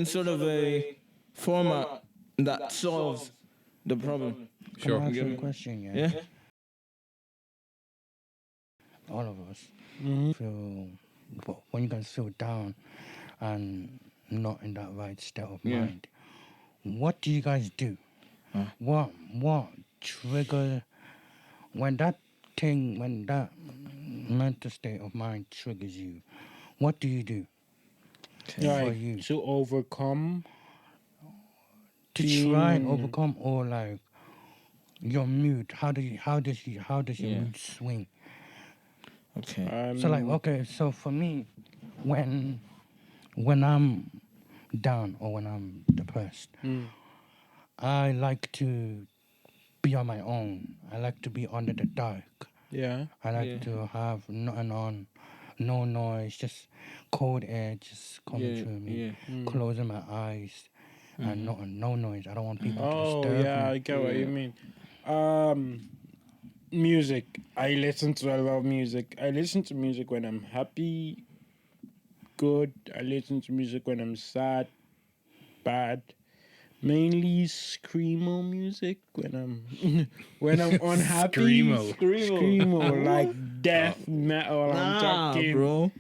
sort of a format that solves the problem. Sure. Can I ask you a question? Yeah. All of us feel, when you guys feel down and not in that right state of mind, what do you guys do? What trigger when that mental state of mind triggers you? What do you do for Like you to overcome. to try and being- overcome, or like your mood? How does your Yeah. mood swing? Okay. So like, okay, so for me, when I'm down or when I'm depressed, I like to be on my own. I like to be under the dark. Yeah. I like Yeah. to have nothing on, no noise, just cold air just coming Yeah, through me, yeah. closing my eyes, and no noise. I don't want people to Oh disturb yeah, I me. get what you Yeah. mean. Music. I listen to a lot of music. I listen to music when I'm happy, good. I listen to music when I'm sad, bad. Mainly screamo music when I'm when I'm unhappy. Screamo. Screamo like death metal. I'm Nah, talking. bro.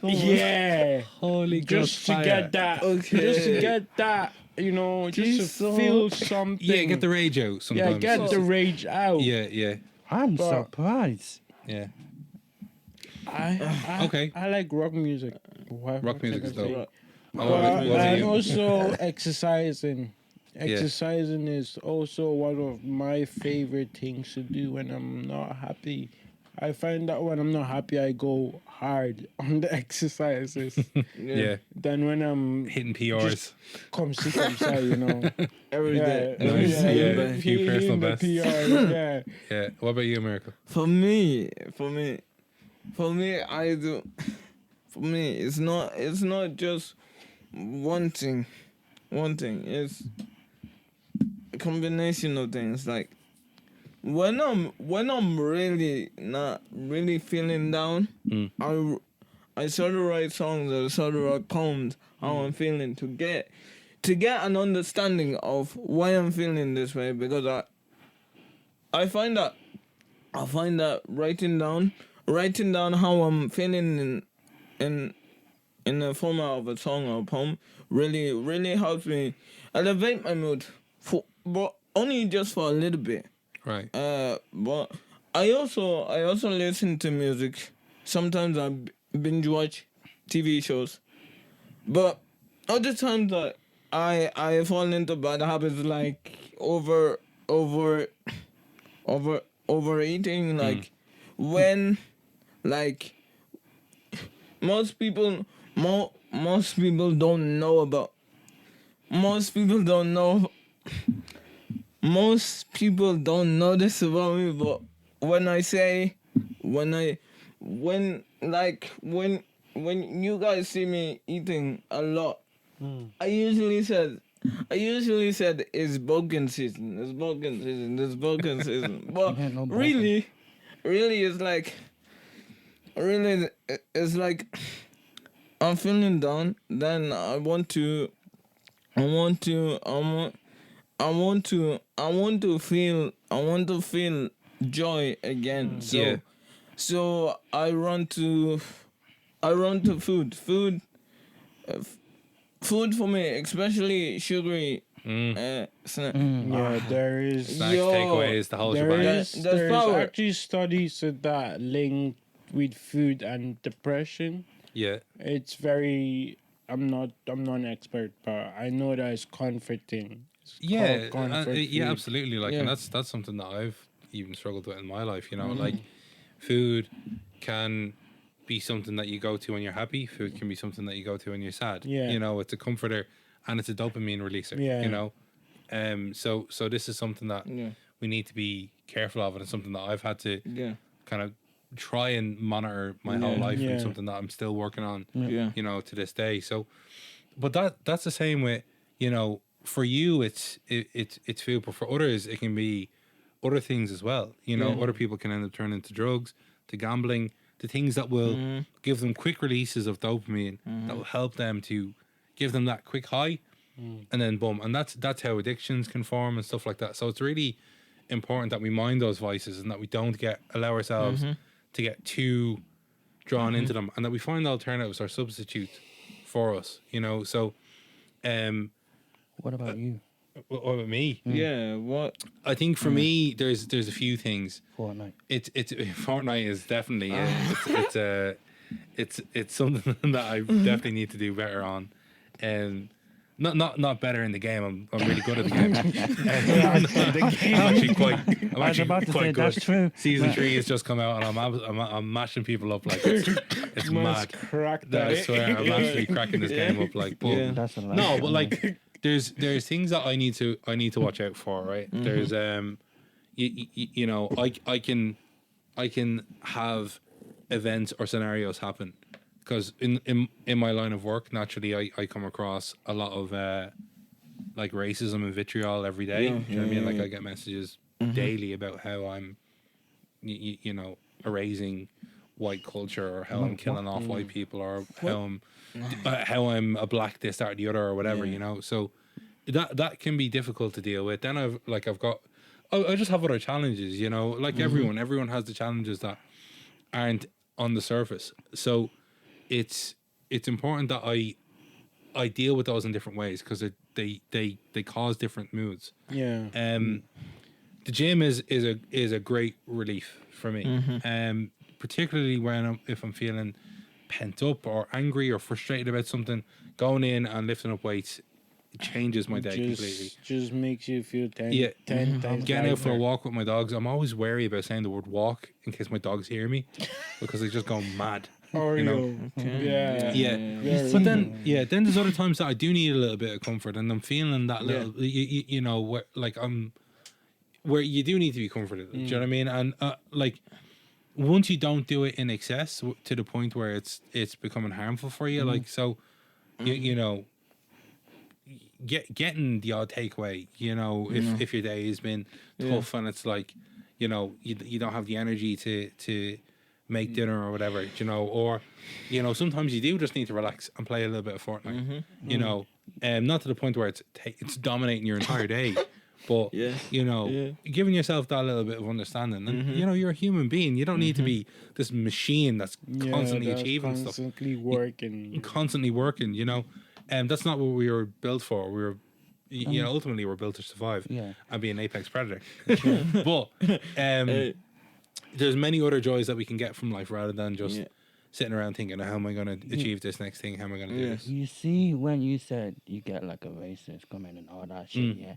Yeah. Holy Just to get that. Okay. Just to get that. You know, just to Jesus. feel something. Yeah, get the rage out Yeah, sometimes. get the rage out. Yeah. I'm But- surprised. Yeah. I I like rock music. What music can is I say? dope. But, What about and you? also exercising. Yeah. Exercising is also one of my favorite things to do when I'm not happy. I find that when I'm not happy, I go hard on the exercises. Yeah. Than when I'm Hitting PRs. come see, you know. Every day. Yeah, Nice, yeah, yeah. yeah. Few Hitting personal the bests. PRs, yeah. Yeah. What about you, Miracle? For me, I do. For me, it's not just one thing. It's a combination of things. Like when I'm really not really feeling down, I sort of write songs or sort of write poems how I'm feeling to get an understanding of why I'm feeling this way, because I find that writing down how I'm feeling in the format of a song or a poem really helps me elevate my mood, but only just for a little bit. Right. But I also listen to music. Sometimes I binge watch TV shows, but other times I fall into bad habits like overeating. Like when like most people don't know about. Most people don't know. Most people don't know this about me, but when you guys see me eating a lot, I usually said it's bulking season. It's bulking season. But Yeah, no bulking. really it's like I'm feeling down. Then I want to feel joy again. So Yeah. so I run to food. Food for me, especially sugary. Snack. Yeah, there is. Snacks, Yo, takeaways, the whole There shebang. is There's there's power. actually studies that link with food and depression. Yeah. It's very. I'm not an expert, but I know that it's comforting. It's Yeah, called comfort yeah, food. absolutely. Like, Yeah. and that's something that I've even struggled with in my life. You know, Mm-hmm. like food can be something that you go to when you're happy. Food can be something that you go to when you're sad. Yeah. You know, it's a comforter and it's a dopamine releaser. Yeah. You know, so this is something that Yeah. we need to be careful of, and it's something that I've had to Yeah. kind of try and monitor my whole life, Yeah. and something that I'm still working on. Yeah. You know, to this day. So, but that's the same with, you know, for you it's food, but for others it can be other things as well. You know, other people can end up turning to drugs, to gambling, to things that will give them quick releases of dopamine that will help them to give them that quick high, and then boom, and that's how addictions can form and stuff like that. So it's really important that we mind those vices and that we don't allow ourselves to get too drawn into them, and that we find alternatives or substitutes for us. You know, so What about you? What about me? Yeah, what? I think for me, there's a few things. Fortnite. It's Fortnite is definitely it's something that I definitely need to do better on, and not better in the game. I'm really good at the game. I'm actually about to say, quite good. that's true. Season 3 has just come out, and I'm mashing people up like it's mad. Cracked That I that. swear, I'm actually cracking this game up like. But Yeah. That's a lie. no, but like there's things that I need to watch out for, right? There's you know, I can have events or scenarios happen because in my line of work, naturally I come across a lot of like racism and vitriol every day. Yeah, Do you know what I mean? Like yeah. I get messages daily about how I'm you know, erasing white culture, or how I'm killing off white people, or how I'm a black this, that, or the other, or whatever, you know. So that can be difficult to deal with. Then I just have other challenges, you know. Like everyone has the challenges that aren't on the surface. So it's important that I deal with those in different ways, because they cause different moods. Yeah. The gym is a great relief for me. Particularly if I'm feeling pent up or angry or frustrated about something, going in and lifting up weights, it changes my day completely. Just makes you feel 10 Yeah. 10 times Getting out for a lighter. walk with my dogs, I'm always wary about saying the word walk in case my dogs hear me, because they just go mad. Oreo. You know? Yeah. Yeah. Very But then there's other times that I do need a little bit of comfort, and I'm feeling that little, you know, where you do need to be comforted. Do you know what I mean? And like, once you don't do it in excess to the point where it's becoming harmful for you, like, so you know, getting the odd takeaway, you know, if your day has been tough and it's like, you know, you don't have the energy to make dinner or whatever, you know, or, you know, sometimes you do just need to relax and play a little bit of Fortnite, you know, not to the point where it's dominating your entire day, but you know, giving yourself that little bit of understanding, and you know, you're a human being. You don't need to be this machine that's constantly achieving stuff, constantly working. You know, and that's not what we were built for. We were, you know, ultimately we're built to survive and be an apex predator. But there's many other joys that we can get from life rather than just sitting around thinking, how am I going to achieve this next thing? How am I going to do this? You see, when you said you get like a racist comment and all that shit,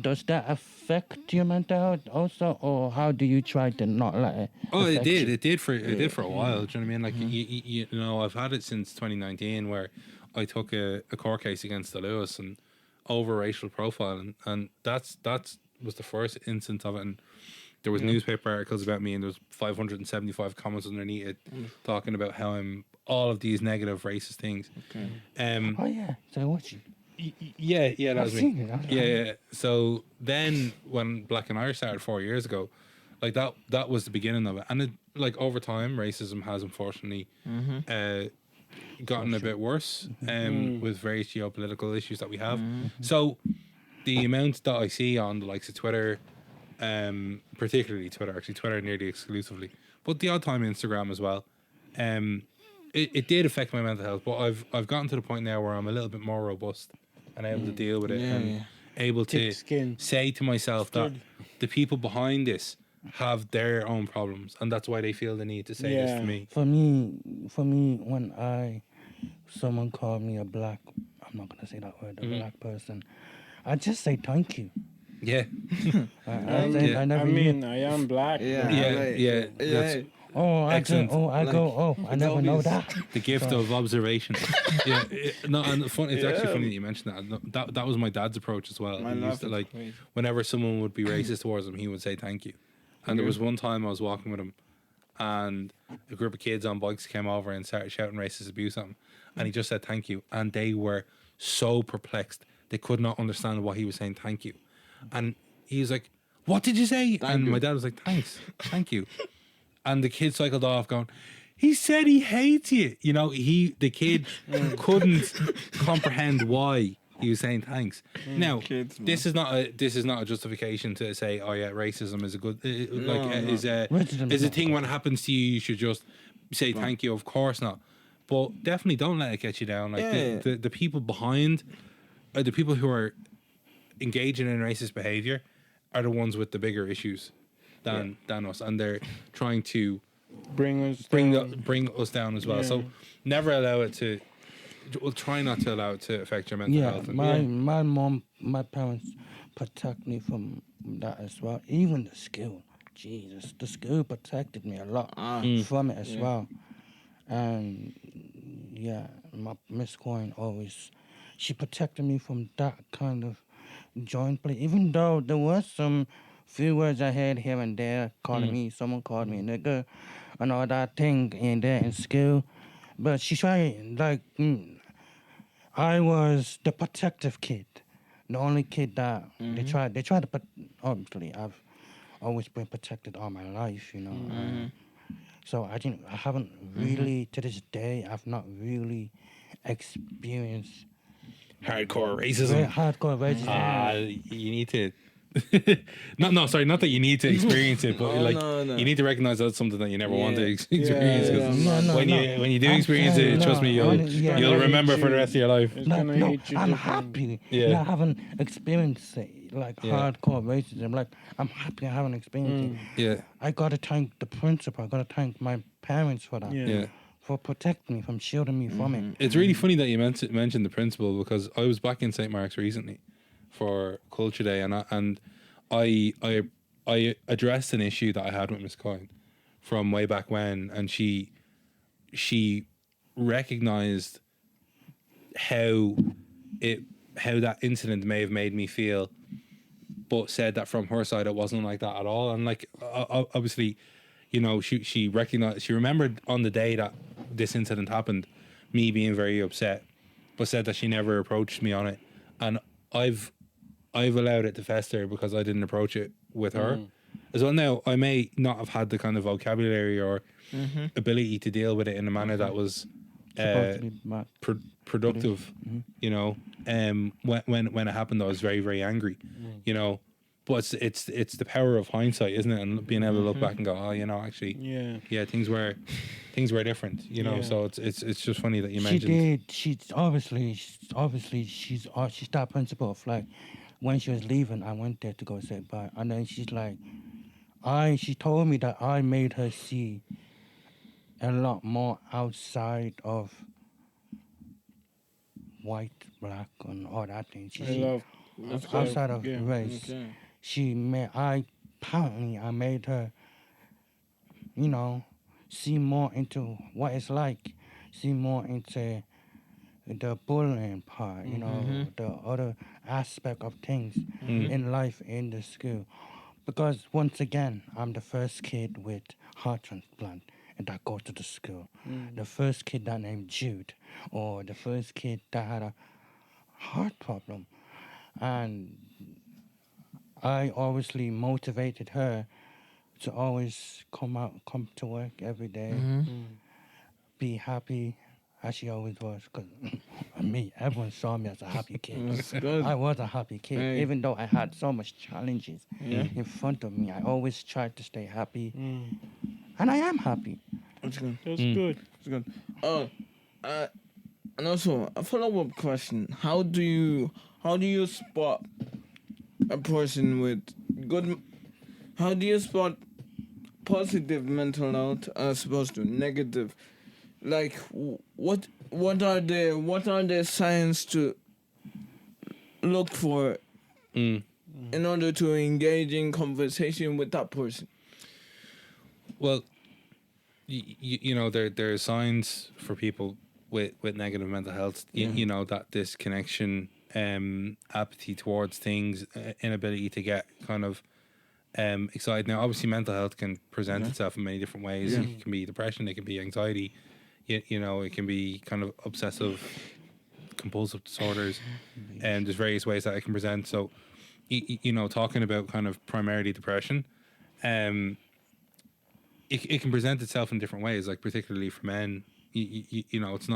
does that affect your mental health also, or how do you try to not let it? Oh, it affect did. you? It did for a while. Do you know what I mean? Like you know, I've had it since 2019, where I took a court case against the Lewis and over racial profiling, and that was the first instance of it. And there was newspaper articles about me, and there was 575 comments underneath it talking about how I'm all of these negative racist things. Oh yeah, so what you? Yeah, that I've was me. seen it. Yeah. So then, when Black and Irish started 4 years ago, like that was the beginning of it, and it, like, over time, racism has unfortunately gotten a bit worse, with various geopolitical issues that we have. So the amount that I see on the likes of Twitter, particularly Twitter nearly exclusively, but the odd time Instagram as well, it did affect my mental health. But I've gotten to the point now where I'm a little bit more robust and able to deal with it, and able to Thick skin. say to myself that the people behind this have their own problems, and that's why they feel the need to say this to me. For me, when someone called me a black, I'm not gonna say that word, a black person, I just say thank you. Yeah. I I mean, I am black. That's excellent. I never know that. the gift of observation. No, and it's actually funny that you mentioned that. That was my dad's approach as well. He used to, like, whenever someone would be racist towards him, he would say thank you. And there was one time I was walking with him, and a group of kids on bikes came over and started shouting racist abuse at him, and he just said thank you, and they were so perplexed. They could not understand why he was saying thank you. And he was like, "What did you say?" My dad was like, "Thanks, thank you." And the kid cycled off going, "He said he hates you." You know, the kid couldn't comprehend why he was saying thanks. Now, this is not a justification to say, "Oh yeah, racism is a good is a thing when it happens to you. You should just say thank you." Of course not, but definitely don't let it get you down. Like the people behind, the people who are engaging in racist behavior are the ones with the bigger issues than us, and they're trying to Bring us bring down. bring us down as well. Yeah. So never allow it to. We'll try not to allow it to affect your mental Yeah, health. my mom, my parents protect me from that as well. Even the school, Jesus, the school protected me a lot from it as well. And yeah, my Miss Coin always, she protected me from that kind of joint play. Even though there was some few words I heard here and there calling me, someone called me nigga, and all that thing in there in school. But she tried like. I was the protective kid, the only kid that they tried to. Obviously, I've always been protected all my life, you know. So I haven't really to this day. I've not really experienced Hardcore very racism. hardcore racism. You need to. Sorry, not that you need to experience it, but No. you need to recognize that's something that you never want to Yeah. experience. 'Cause No, when you do I'm experience saying, it, trust me, yeah, you'll yeah. remember for the rest of your life. It's No, gonna no, hit you I'm different. happy. Yeah. Yeah, I haven't experienced it, like Yeah. hardcore racism. Like I'm happy I haven't experienced it. Yeah, I gotta thank the principal. I gotta thank my parents for that. Yeah. For protecting me, from shielding me from it. it's really funny that you mentioned the principal, because I was back in St. Mark's recently for Culture Day, and I addressed an issue that I had with Miss Coyne from way back when, and she recognized how that incident may have made me feel, but said that from her side it wasn't like that at all. And like obviously, you know, she recognized, she remembered on the day that this incident happened, me being very upset, but said that she never approached me on it, and I've allowed it to fester because I didn't approach it with her as well. Now I may not have had the kind of vocabulary or ability to deal with it in a manner that was Supposed to be back. productive, you know. When it happened, I was very, very angry, you know. But it's the power of hindsight, isn't it? And being able to look back and go, oh, you know, actually, Yeah. things were different, you know. Yeah. So it's just funny that you She mentioned. did. She's that principal of like when she was leaving, I went there to go say bye, and then she's like, she told me that I made her see a lot more outside of white, black, and all that thing. I love Outside of yeah. race. Okay. Apparently I made her, you know, see more into what it's like, see more into the bullying part, you know, the other aspect of things in life in the school. Because once again, I'm the first kid with heart transplant and that go to the school. The first kid that named Jude, or the first kid that had a heart problem. And I obviously motivated her to always come to work every day, be happy as she always was. Because me, everyone saw me as a happy kid. That's good. I was a happy kid, Hey. even though I had so much challenges in front of me. I always tried to stay happy, and I am happy. That's good. That's good. That's good. And also a follow-up question: How do you spot a person with good? How do you spot positive mental health as opposed to negative? Like, what are the signs to look for in order to engage in conversation with that person? Well, you know, there are signs for people with negative mental health. You know, that disconnection, apathy towards things, inability to get kind of excited. Now, obviously, mental health can present itself in many different ways. It can be depression, it can be anxiety. You know, it can be kind of obsessive compulsive disorders, and there's various ways that it can present. So, you know, talking about kind of primarily depression, it can present itself in different ways. Like particularly for men, you know, it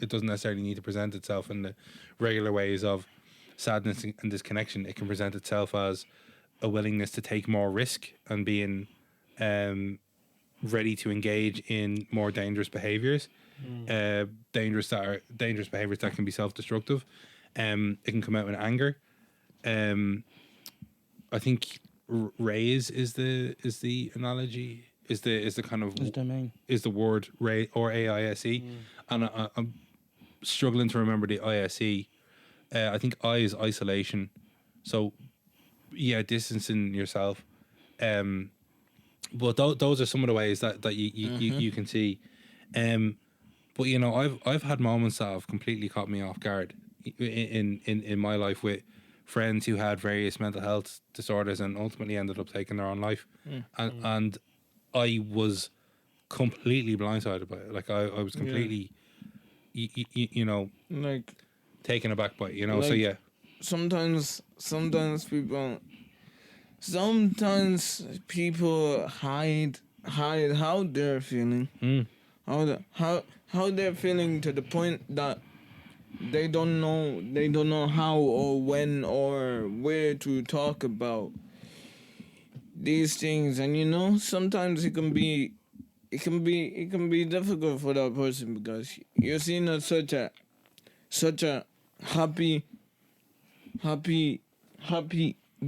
doesn't necessarily need to present itself in the regular ways of sadness and disconnection. It can present itself as a willingness to take more risk and being ready to engage in more dangerous behaviors, dangerous behaviors that can be self-destructive. It can come out in anger. I think raise is the analogy, is the kind of Is the main. is the word ray or AISE, and I'm struggling to remember the ISE. I think I is isolation, so yeah, distancing yourself. But those are some of the ways that you can see. But you know, I've had moments that have completely caught me off guard in my life with friends who had various mental health disorders and ultimately ended up taking their own life, and I was completely blindsided by it. Like I was completely, you know, Like taken aback by it. You know, so Like- yeah, sometimes people hide how they're feeling. How they're feeling to the point that they don't know how or when or where to talk about these things. And you know, sometimes it can be difficult for that person because you're seen as such a happy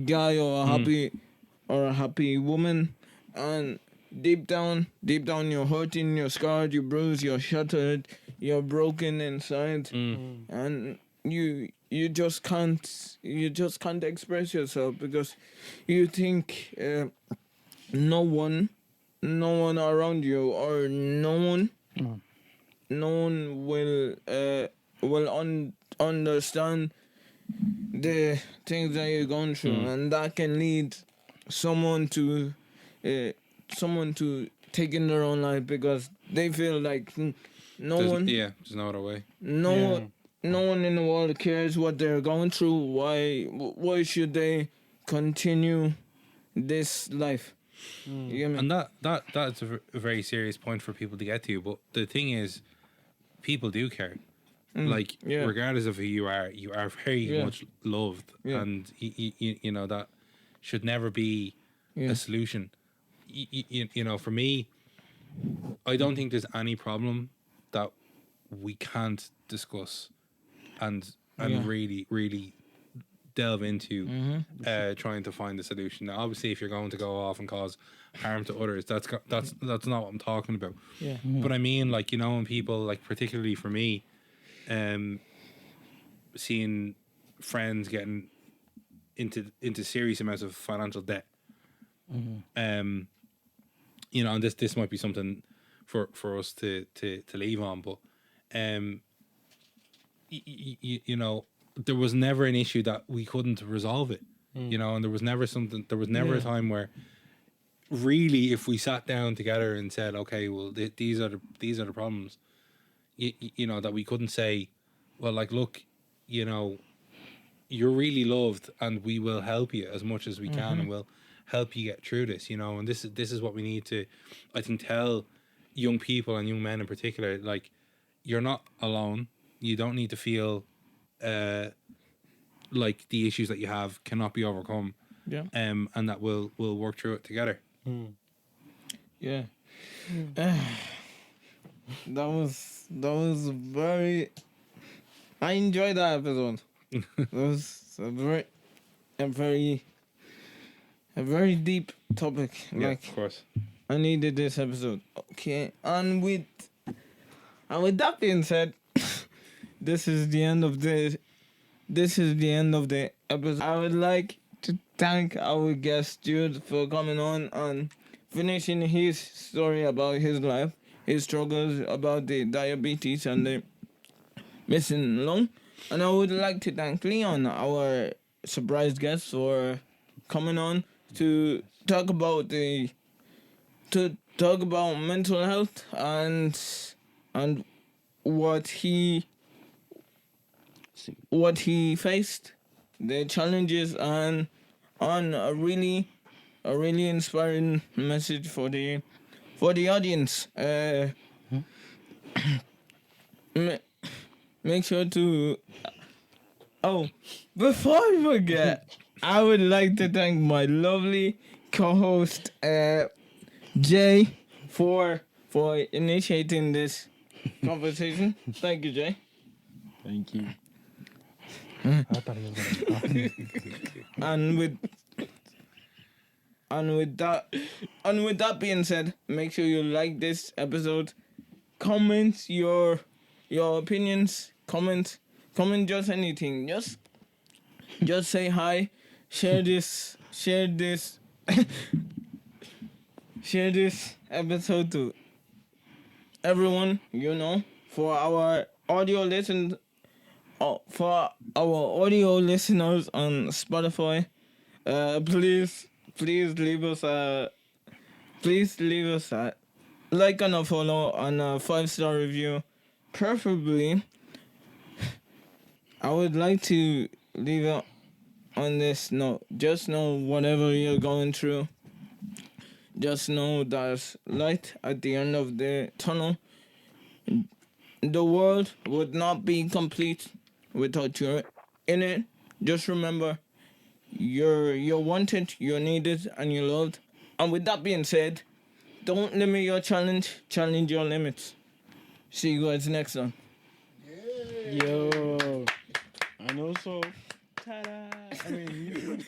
guy or a happy woman, and deep down you're hurting, you're scarred, you're bruised, you're shattered, you're broken inside, and you just can't express yourself because you think no one around you or no one will understand the things that you're going through, and that can lead someone to taking their own life because they feel like there's no other way. no one in the world cares what they're going through. Why should they continue this life? You get me? And that's a very serious point for people to get to. But the thing is, people do care. Like, regardless of who you are very much loved, and you know that should never be a solution. You know, for me, I don't think there's any problem that we can't discuss and really delve into trying to find a solution. Now, obviously, if you're going to go off and cause harm to others, that's not what I'm talking about. But I mean, like, you know, when people, like, particularly for me, seeing friends getting into serious amounts of financial debt, you know, and this might be something for us to leave on, but you know, there was never an issue that we couldn't resolve it, you know, and there was never a time where really, if we sat down together and said, okay, well, these are the problems, you know, that we couldn't say, well, like, look, you know, you're really loved and we will help you as much as we can, and we'll help you get through this, you know. And this is what we need to, I think, tell young people and young men in particular. Like, you're not alone. You don't need to feel like the issues that you have cannot be overcome, and that we'll work through it together. That was very. I enjoyed that episode. That was a very deep topic. Like, of course. I needed this episode. Okay, and with that being said, this is the end of the episode. I would like to thank our guest Jude for coming on and finishing his story about his life, his struggles about the diabetes and the missing lung. And I would like to thank Leon, our surprise guest, for coming on to talk about mental health and what he faced, the challenges, and on a really inspiring message for the audience. Make sure to. Oh, before I forget, I would like to thank my lovely co-host Jay for initiating this conversation. Thank you, Jay. Thank you. I thought he was gonna. And with that being said, make sure you like this episode. Comment your opinions. Comment just anything. Just say hi. Share this share this episode to everyone you know. For our audio listeners on Spotify, please leave us a like and a follow and a 5-star review. Preferably, I would like to leave it on this note. Just know whatever you're going through, just know there's light at the end of the tunnel. The world would not be complete without you in it. Just remember, you're wanted, you're needed, and you're loved. And with that being said, don't limit your challenge your limits. See you guys next time. Yo. And also, ta-da! I mean,